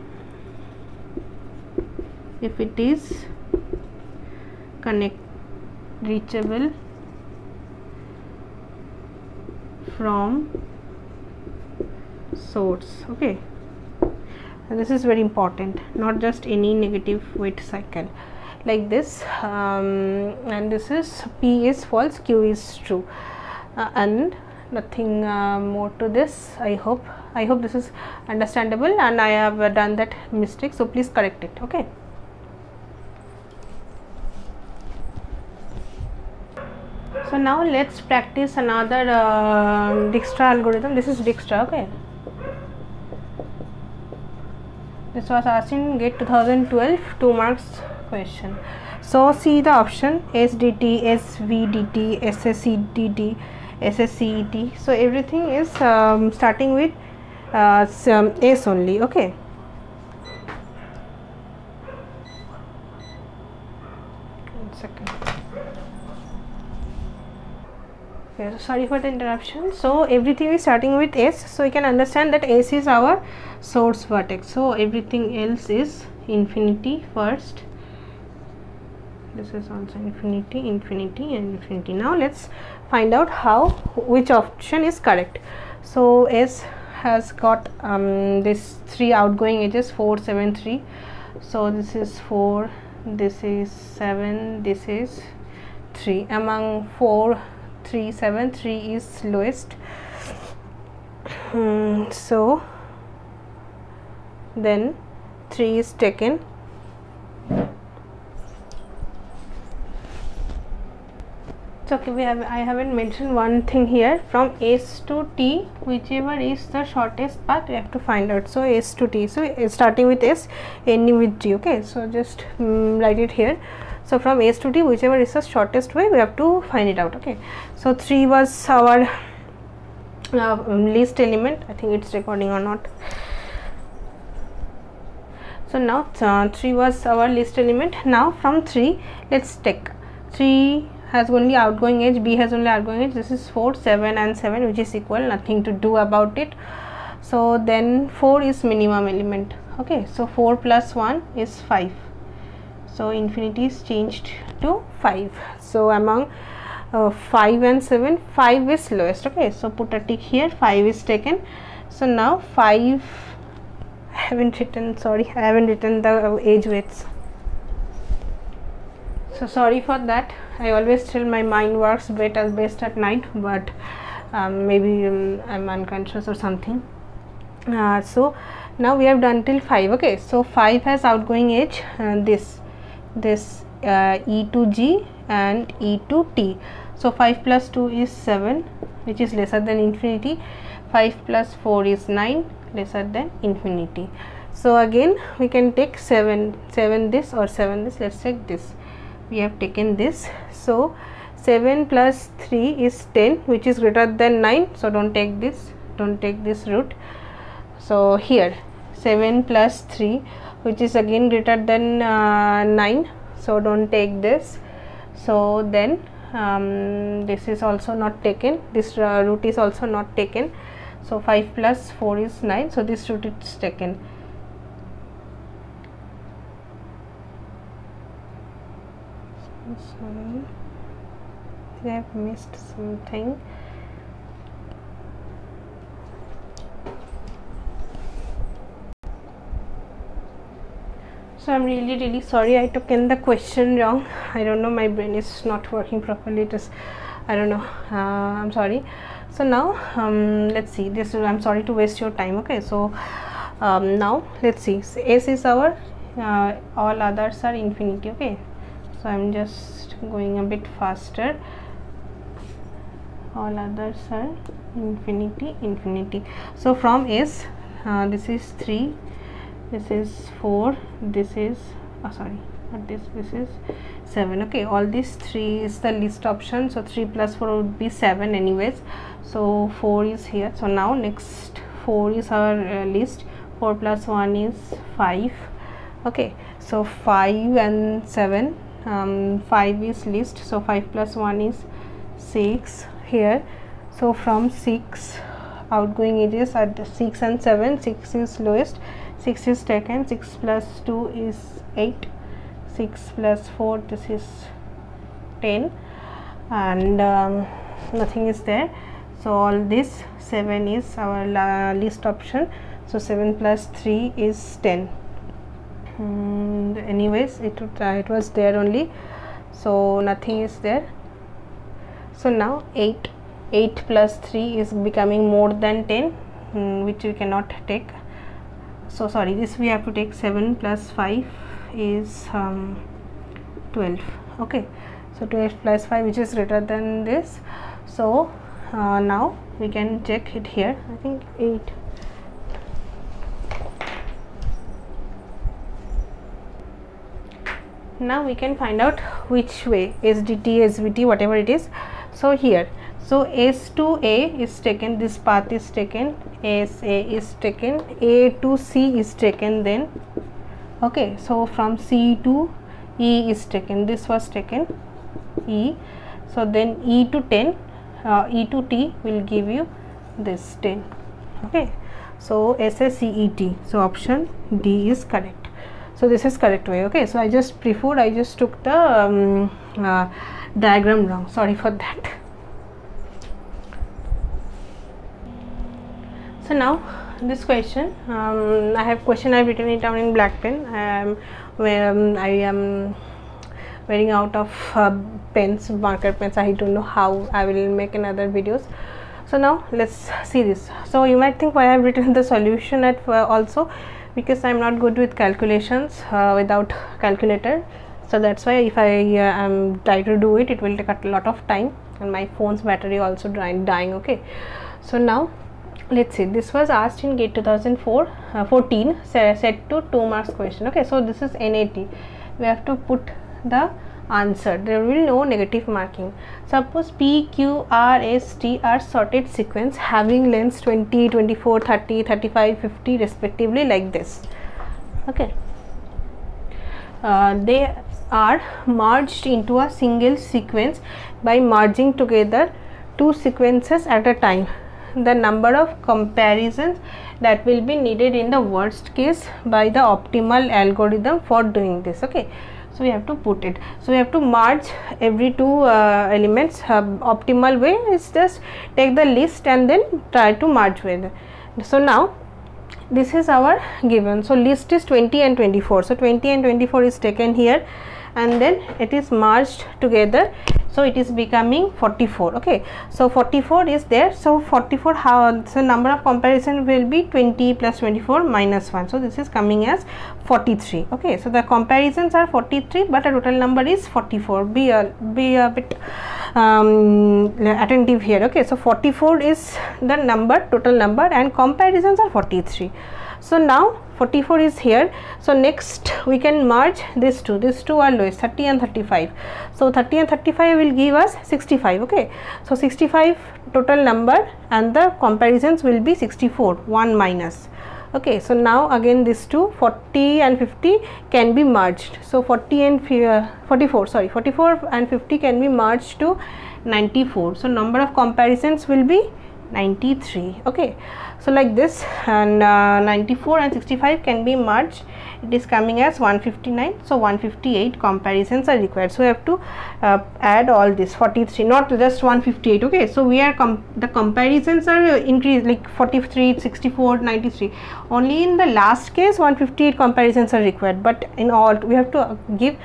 if it is reachable from source. Okay, and this is very important, not just any negative weight cycle like this. And this is P is false, Q is true, and nothing more to this. I hope this is understandable, and I have done that mistake, so please correct it. Okay, so now let's practice another Dijkstra algorithm. This is Dijkstra. Okay, this was asked in GATE 2012, 2 marks question. So see the option SDT, SVDT, SSCDT, SSCET. So everything is starting with S only. Okay, one second. Okay, so sorry for the interruption. So everything is starting with S, so you can understand that S is our source vertex, so everything else is infinity first. This is also infinity, infinity, and infinity. Now let's find out which option is correct. So S has got this 3 outgoing edges, 4, 7, 3. So this is 4, this is 7, this is 3. Among 4, 3, 7, 3 is lowest. So then 3 is taken. So okay, I haven't mentioned one thing here. From S to T, whichever is the shortest path, we have to find out. So S to T, so starting with S, ending with T. Okay, so just write it here. So from S to T, whichever is the shortest way, we have to find it out. Okay, so 3 was our least element. I think it's recording or not. So now 3 was our least element. Now from 3, let's take 3 has only outgoing edge, B has only outgoing edge. This is 4, 7 and 7, which is equal, nothing to do about it. So then 4 is minimum element. Okay, so 4 plus 1 is 5. So infinity is changed to 5. So among 5 and 7, 5 is lowest. Okay, so put a tick here, 5 is taken. So now 5, I haven't written the edge weights. So sorry for that. I always tell my mind works best at night, but maybe I'm unconscious or something. So now we have done till 5. Okay, so 5 has outgoing edge, this E to G and E to T. So 5 plus 2 is 7, which is lesser than infinity. 5 plus 4 is 9, lesser than infinity. So again we can take 7 this or 7 this. Let's take this. We have taken this. So 7 plus 3 is 10, which is greater than 9. So don't take this root. So here 7 plus 3, which is again greater than 9. So don't take this. So then this is also not taken. This root is also not taken. So 5 plus 4 is 9. So this root is taken. Sorry, I have missed something. So I'm really sorry, I took in the question wrong. I don't know, my brain is not working properly. It is, I don't know, I'm sorry. So now let's see this. I'm sorry to waste your time. Okay, so now let's see. So S is our all others are infinity. Okay, so I'm just going a bit faster. All others are infinity. So from S, this is 3, this is 4, this is this is 7. Okay, all these 3 is the least option. So 3 plus 4 would be 7 anyways. So 4 is here. So now next 4 is our least. 4 plus 1 is 5. Okay, so 5 and 7. 5 is least, so 5 plus 1 is 6 here. So from 6, outgoing edges are 6 and 7. 6 is lowest, 6 is taken. 6 plus 2 is 8, 6 plus 4, this is 10, and nothing is there. So all this 7 is our least option. So 7 plus 3 is 10. Anyways, it was there only, so nothing is there. So now 8 plus 3 is becoming more than 10, which we cannot take. So sorry, this we have to take. 7 plus 5 is 12. Okay, so 12 plus 5, which is greater than this. So now we can check it here. I think 8. Now we can find out which way, SDT, SVT, whatever it is. So here, so S to A is taken, this path is taken, SA is taken, A to C is taken, then okay, so from C to E is taken, this was taken, E. So then E to 10, E to T will give you this 10. Okay, so SACET. So option D is correct. So this is correct way. Okay, so I just took the diagram wrong, sorry for that. So now this question, I have written it down in black pen, where I am wearing out of pens, marker pens. I don't know how I will make another videos. So now let's see this. So you might think why I have written the solution at also, because I am not good with calculations without calculator. So that's why if I try to do it, it will take a lot of time, and my phone's battery also dying. Okay, so now let's see. This was asked in GATE 2014, set to 2 marks question. Okay, so this is NAT. We have to put the answer. There will be no negative marking. Suppose P, Q, R, S, T are sorted sequence having lengths 20, 24, 30, 35, 50 respectively, like this. Okay, they are merged into a single sequence by merging together 2 sequences at a time. The number of comparisons that will be needed in the worst case by the optimal algorithm for doing this. Okay, so we have to put it. So we have to merge every 2 elements. Optimal way is just take the list and then try to merge with it. So now this is our given. So list is 20 and 24. So 20 and 24 is taken here, and then it is merged together, so it is becoming 44. Okay, so 44 is there. So 44, how, so number of comparison will be 20 plus 24 minus 1, so this is coming as 43. Okay, so the comparisons are 43, but a total number is 44. Be a bit attentive here. Okay, so 44 is the number, total number, and comparisons are 43. So now 44 is here. So next we can merge these two are lowest, 30 and 35. So 30 and 35 will give us 65. Okay, so 65 total number, and the comparisons will be 64, 1 minus. Okay, so now again these two, 40 and 50 can be merged. So 44 and 50 can be merged to 94. So number of comparisons will be 93. Okay, so like this, and 94 and 65 can be merged. It is coming as 159. So 158 comparisons are required. So we have to add all this 43, not just 158. Okay, so we are the comparisons are increased, like 43, 64, 93. Only in the last case 158 comparisons are required, but in all we have to give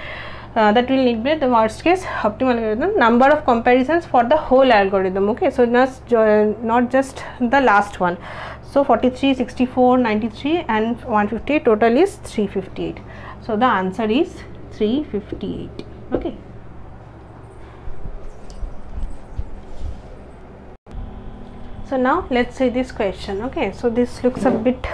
that will need the worst case optimal algorithm, number of comparisons for the whole algorithm. Okay, so not just the last one. So 43, 64, 93 and 158, total is 358. So the answer is 358. Okay, so now let's say this question. Okay, so this looks a bit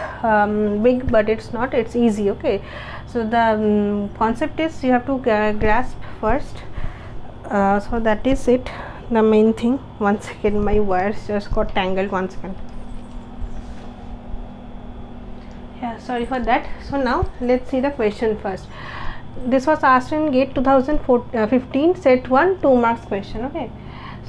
big, but it's not, it's easy. Okay, so the concept is you have to grasp first. So that is it, the main thing. One second, my wires just got tangled. 1 second. Yeah, sorry for that. So now let's see the question first. This was asked in GATE 2015, set 1, 2 marks question. Okay,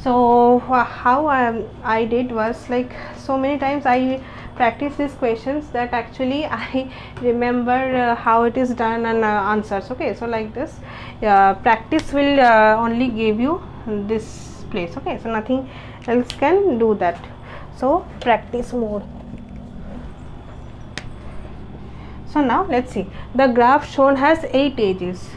so how I did was, like, so many times I practice these questions that actually I remember how it is done and answers. Okay, so like this, practice will only give you this place. Okay, so nothing else can do that. So practice more. So now let's see. The graph shown has 8 edges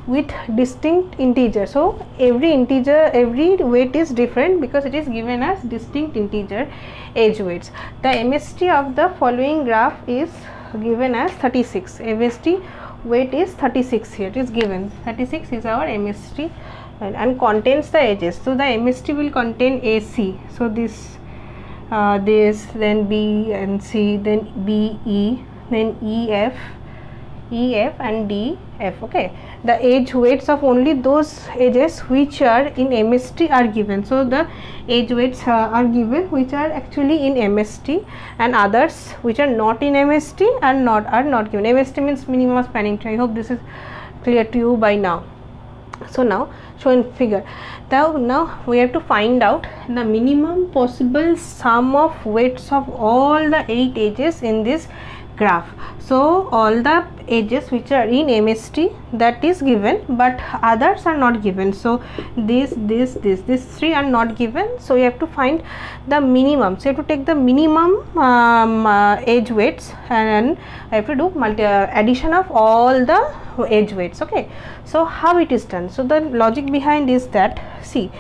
with distinct integers. So every integer, every weight is different because it is given as distinct integer edge weights. The MST of the following graph is given as 36. MST weight is 36 here. It is given 36 is our MST and contains the edges. So the MST will contain AC. So this, then B and C, then B, E, then EF and DF. Okay, the edge weights of only those edges which are in MST are given. So the edge weights are given which are actually in MST, and others which are not in MST are not given. MST means minimum spanning tree. I hope this is clear to you by now. So now show in figure. Now we have to find out the minimum possible sum of weights of all the 8 edges in this graph. So all the edges which are in MST, that is given, but others are not given. So these three are not given, so you have to find the minimum. So you have to take the minimum edge weights, and I have to do addition of all the edge weights. Okay, so how it is done? So the logic behind is that, see,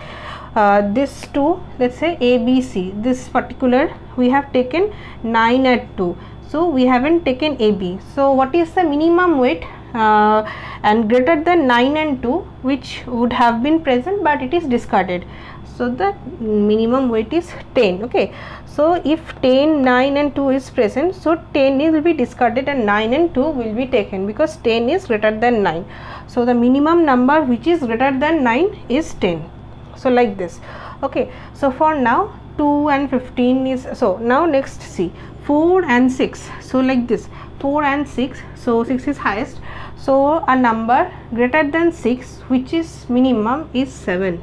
this two, let's say ABC, this particular we have taken 9 at 2, so we haven't taken AB. So what is the minimum weight and greater than 9 and 2, which would have been present but it is discarded? So the minimum weight is 10. Okay, so if 10, 9 and 2 is present, so 10 will be discarded and 9 and 2 will be taken, because 10 is greater than 9. So the minimum number which is greater than 9 is 10. So like this. Okay, so for now 2 and 15 is, so now next see 4 and 6. So like this, 4 and 6, so 6 is highest, so a number greater than 6 which is minimum is 7.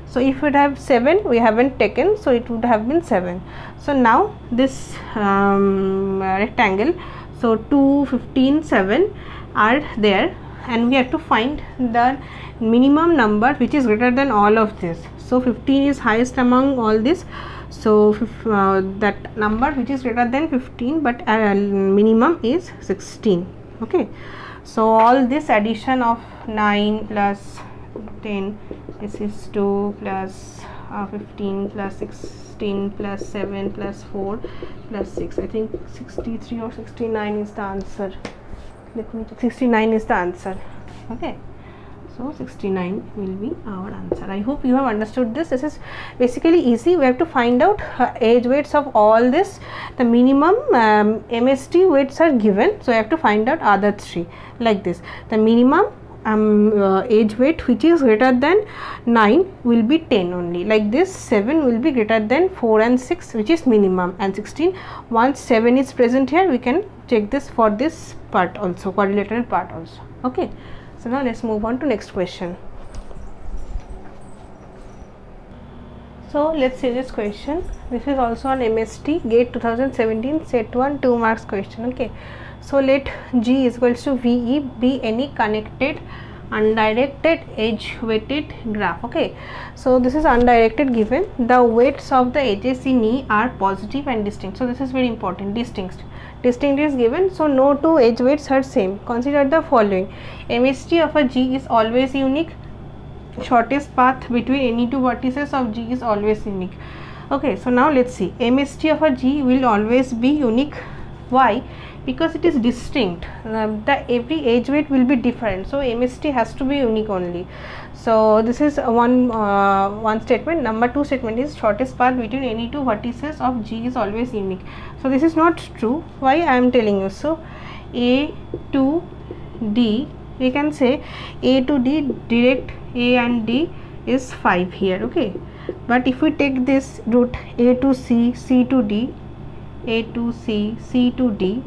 So if it have 7, we haven't taken, so it would have been 7. So now this rectangle, so 2, 15, 7 are there, and we have to find the minimum number which is greater than all of this. So 15 is highest among all this, so that number which is greater than 15, but minimum is 16. Okay, so all this addition of 9 plus 10, this is 2 plus 15 plus 16 plus 7 plus 4 plus 6, I think 63 or 69 is the answer. Let me check. 69 is the answer. Okay, so 69 will be our answer. I hope you have understood this. This is basically easy. We have to find out edge weights of all this. The minimum MST weights are given, so I have to find out other three like this. The minimum edge weight which is greater than 9 will be 10 only, like this. 7 will be greater than 4 and 6, which is minimum, and 16. Once 7 is present here, we can check this for this part also, quadrilateral part also. Okay, so now let's move on to next question. So let's see this question. This is also an MST GATE 2017 set 1 2 marks question. Okay, so let G is equals to VE be any connected undirected edge weighted graph. Okay, so this is undirected given. The weights of the edges in E are positive and distinct. So this is very important. Distinct is given, so no two edge weights are same. Consider the following. MST of a G is always unique. Shortest path between any two vertices of G is always unique. Okay, so now let's see. MST of a G will always be unique. Why? Because it is distinct. Every edge weight will be different, so MST has to be unique only. So this is one statement. Number 2 statement is shortest path between any two vertices of G is always unique. So this is not true. Why I am telling you? So A to D, we can say A to D, direct A and D is 5 here. Okay, but if we take this route A to C, C to D, A to C, C to D,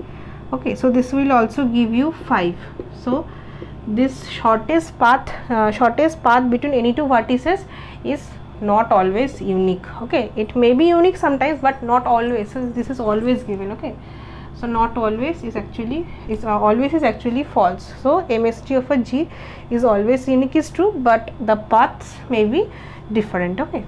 okay, so this will also give you 5. So this shortest path between any two vertices is not always unique. Okay, it may be unique sometimes, but not always. So this is always given. Okay, so not always is actually always is actually false. So MST of a G is always unique is true, but the paths may be different. Okay,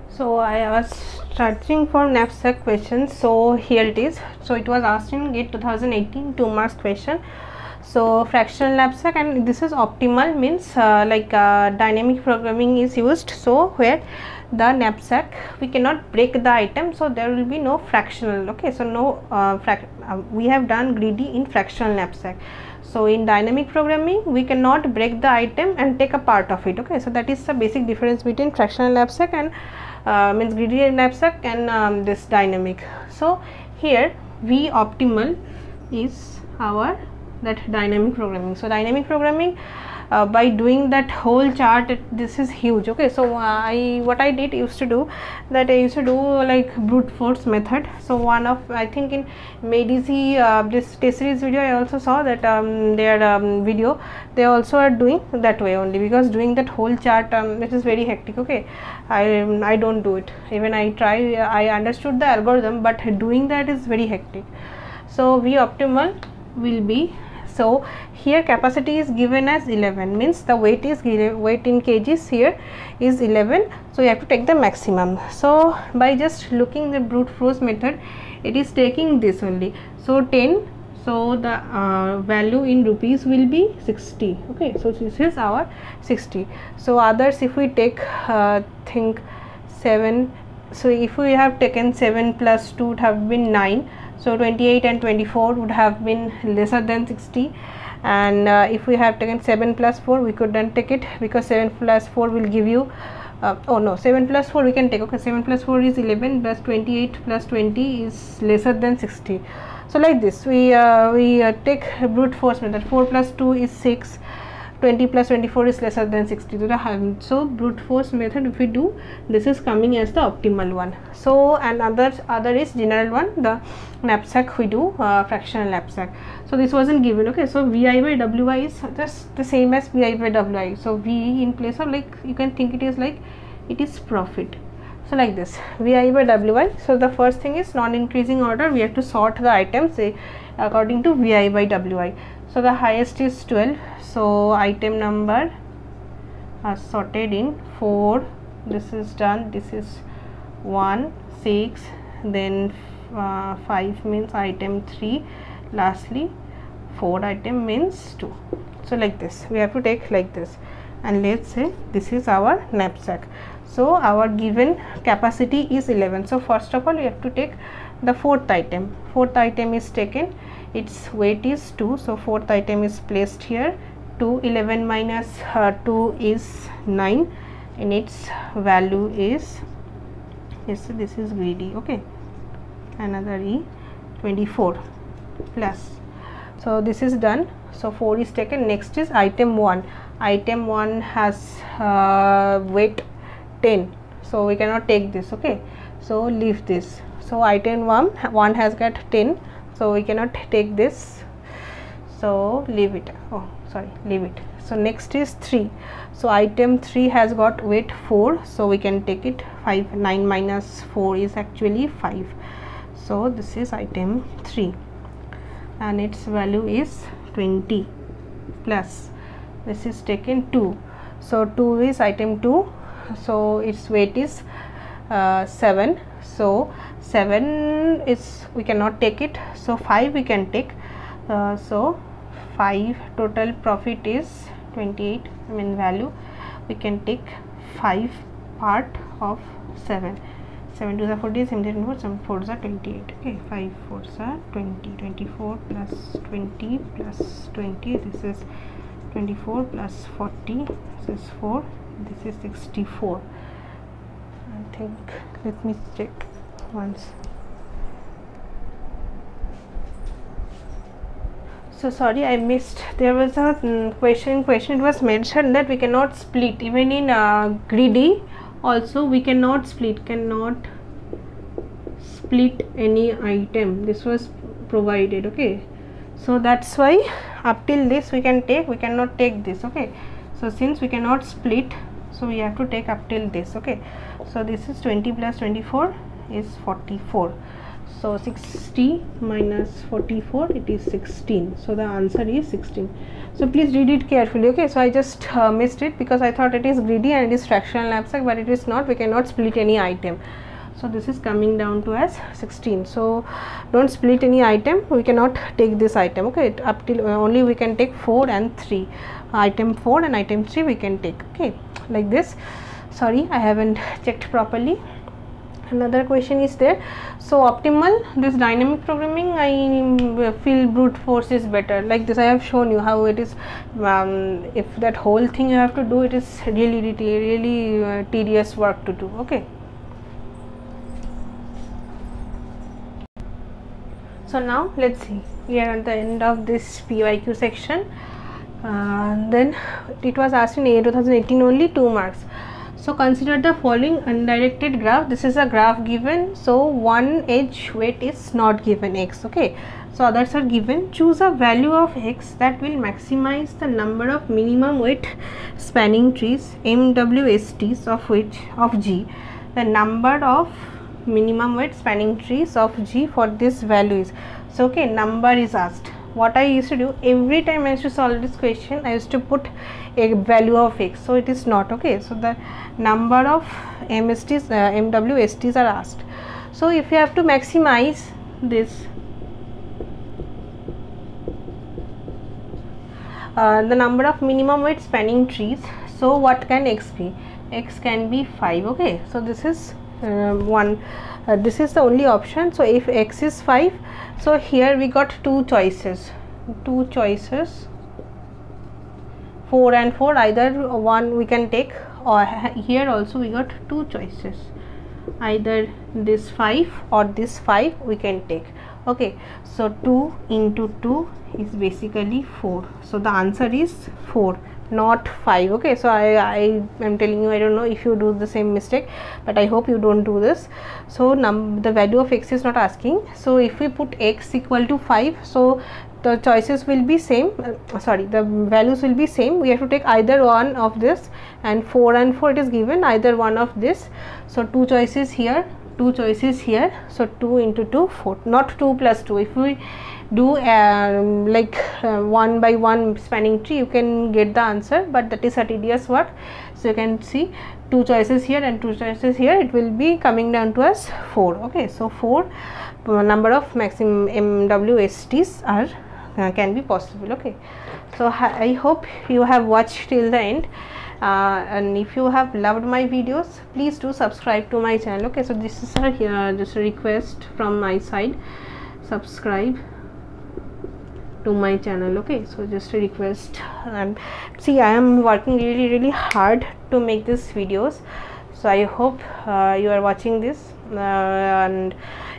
so I was searching for knapsack questions, so here it is. So it was asked in GATE 2018 2 marks question. So fractional knapsack, and this is optimal, means dynamic programming is used, so where the knapsack we cannot break the item, so there will be no fractional. Okay, so no we have done greedy in fractional knapsack. So in dynamic programming we cannot break the item and take a part of it. Okay, so that is the basic difference between fractional knapsack and means greedy knapsack and this dynamic. So here V optimal is our that dynamic programming. So dynamic programming by doing that whole chart, this is huge. Okay, so what I did used to do that, I used to do like brute force method. So one of, I think in Medici, this test series video, I also saw that their video, they also are doing that way only, because doing that whole chart, it is very hectic. Okay, I don't do it. Even I try, I understood the algorithm, but doing that is very hectic. So V optimal will be, so here capacity is given as 11, means the weight is given, weight in kgs here is 11, so you have to take the maximum. So by just looking the brute force method, it is taking this only, so 10, so the value in rupees will be 60. Okay, so this is our 60. So others, if we take think 7, so if we have taken 7 plus 2 would have been 9, so 28 and 24 would have been lesser than 60. And if we have taken 7 plus 4, we couldn't take it, because 7 plus 4 will give you 7 plus 4 we can take. Okay, 7 plus 4 is 11, plus 28 plus 20 is lesser than 60. So like this, we take brute force method. 4 plus 2 is 6, 20 plus 24 is lesser than 60. So brute force method, if we do, this is coming as the optimal one. So and other is general one, the knapsack we do, fractional knapsack. So this wasn't given. Okay, so Vi by Wi is just the same as Vi by Wi. So V in place of, like, you can think it is like it is profit. So like this, Vi by Wi. So the first thing is non-increasing order, we have to sort the items according to Vi by Wi. So the highest is 12, so item number are sorted in 4, this is done, this is 1, 6, then 5 means item 3, lastly 4 item means 2. So like this, we have to take like this, and let's say this is our knapsack. So our given capacity is 11. So first of all, we have to take the fourth item. Fourth item is taken, its weight is 2, so fourth item is placed here. 2, 11 minus 2 is 9, and its value is, yes, this is greedy. Okay, another E, 24 plus. So this is done, so 4 is taken. Next is item 1. Item 1 has weight 10, so we cannot take this. Okay, so leave this. So item 1 has got 10, so we cannot take this, so leave it. Leave it. So next is 3. So item 3 has got weight 4, so we can take it. 5, 9 minus 4 is actually 5. So this is item 3, and its value is 20 plus. This is taken 2. So 2 is item 2, so its weight is 7. So 7 is, we cannot take it, so 5 we can take. So 5, total profit is 28, I mean value, we can take 5 part of 7. 7 to the 40, 7 4 is 28. Okay, 5 4 is 20, 24 plus 20 plus 20, this is 24 plus 40, this is 4, this is 64. I think, let me check once. So sorry, I missed, there was a question, it was mentioned that we cannot split, even in greedy also we cannot split any item, this was provided. Okay, so that's why up till this we can take, we cannot take this. Okay, so since we cannot split, so we have to take up till this. Okay, so this is 20 plus 24 is 44. So 60 minus 44, it is 16. So the answer is 16. So please read it carefully. Okay, so I just missed it because I thought it is greedy and it is fractional knapsack, but it is not. We cannot split any item. So this is coming down to as 16. So don't split any item. We cannot take this item. Okay, up till only we can take 4 and 3. Item 4 and item 3 we can take. Okay, like this. Sorry, I haven't checked properly. Another question is there. So optimal, this dynamic programming, I feel brute force is better. Like this, I have shown you how it is. If that whole thing you have to do, it is really tedious work to do. Okay. So now let's see. We are at the end of this PYQ section. Then it was asked in 2018 only, 2 marks. So consider the following undirected graph. This is a graph given, so one edge weight is not given, x. Okay, so others are given. Choose a value of x that will maximize the number of minimum weight spanning trees MWSTs of G. The number of minimum weight spanning trees of G for this value is, so okay, number is asked. What I used to do, every time I used to solve this question, I used to put a value of x, so it is not, okay. So the number of MWSTs are asked. So if you have to maximize this, the number of minimum weight spanning trees, so what can x be? X can be 5, okay. So this is this is the only option. So if x is 5, so here we got two choices, 4 and 4, either one we can take, or here also we got two choices, either this 5 or this 5 we can take, okay. So 2 into 2 is basically 4, so the answer is 4, not 5, okay. So I am telling you, I don't know if you do the same mistake, but I hope you don't do this. So the value of x is not asking, so if we put x equal to 5, so the choices will be same, the values will be same. We have to take either one of this, and 4 and 4 it is given, either one of this. So two choices here, two choices here, so 2 into 2, 4, not 2 plus 2. If we do one by one spanning tree, you can get the answer, but that is a tedious work. So you can see two choices here and two choices here, it will be coming down to us 4, okay. So 4 number of maximum MWSTs are can be possible, okay. So I hope you have watched till the end, and if you have loved my videos, please do subscribe to my channel, okay. So this is just a request from my side, subscribe to my channel, okay. So just a request, and see, I am working really hard to make these videos, so I hope you are watching this, and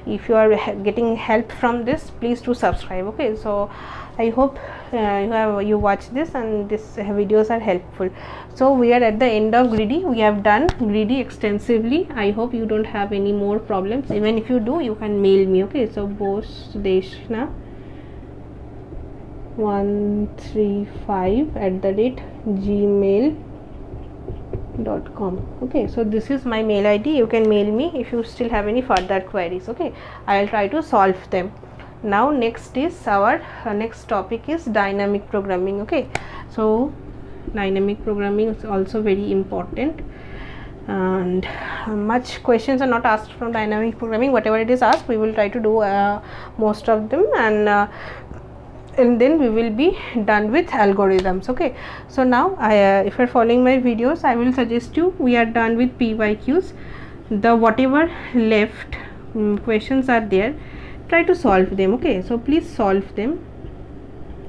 if you are getting help from this, please do subscribe, okay. So I hope you watch this and this videos are helpful. So we are at the end of greedy. We have done greedy extensively. I hope you don't have any more problems. Even if you do, you can mail me, okay. So bosdeshna135@gmail.com, okay. So this is my mail ID. You can mail me if you still have any further queries, okay. I will try to solve them. Now next is our next topic is dynamic programming, okay. So dynamic programming is also very important, and much questions are not asked from dynamic programming. Whatever it is asked, we will try to do most of them, and then we will be done with algorithms, okay. So now if you are following my videos, I will suggest you, we are done with PYQs. The whatever left questions are there, try to solve them, okay. So please solve them,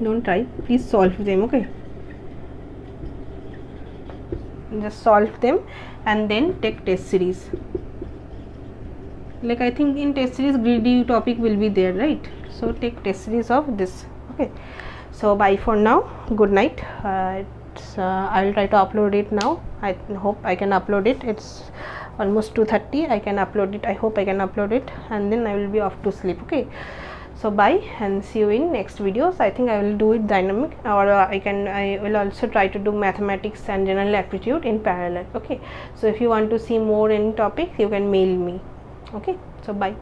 don't try, please solve them, okay. Just solve them and then take test series. Like I think in test series greedy topic will be there, right? So take test series of this, okay. So bye for now, good night. I will try to upload it now. I hope I can upload it. It's almost 2:30. I can upload it. I hope I can upload it, and then I will be off to sleep, okay. So bye and see you in next videos. I think I will do it dynamic, or I will also try to do mathematics and general aptitude in parallel, okay. So if you want to see more in topic, you can mail me, okay. So bye.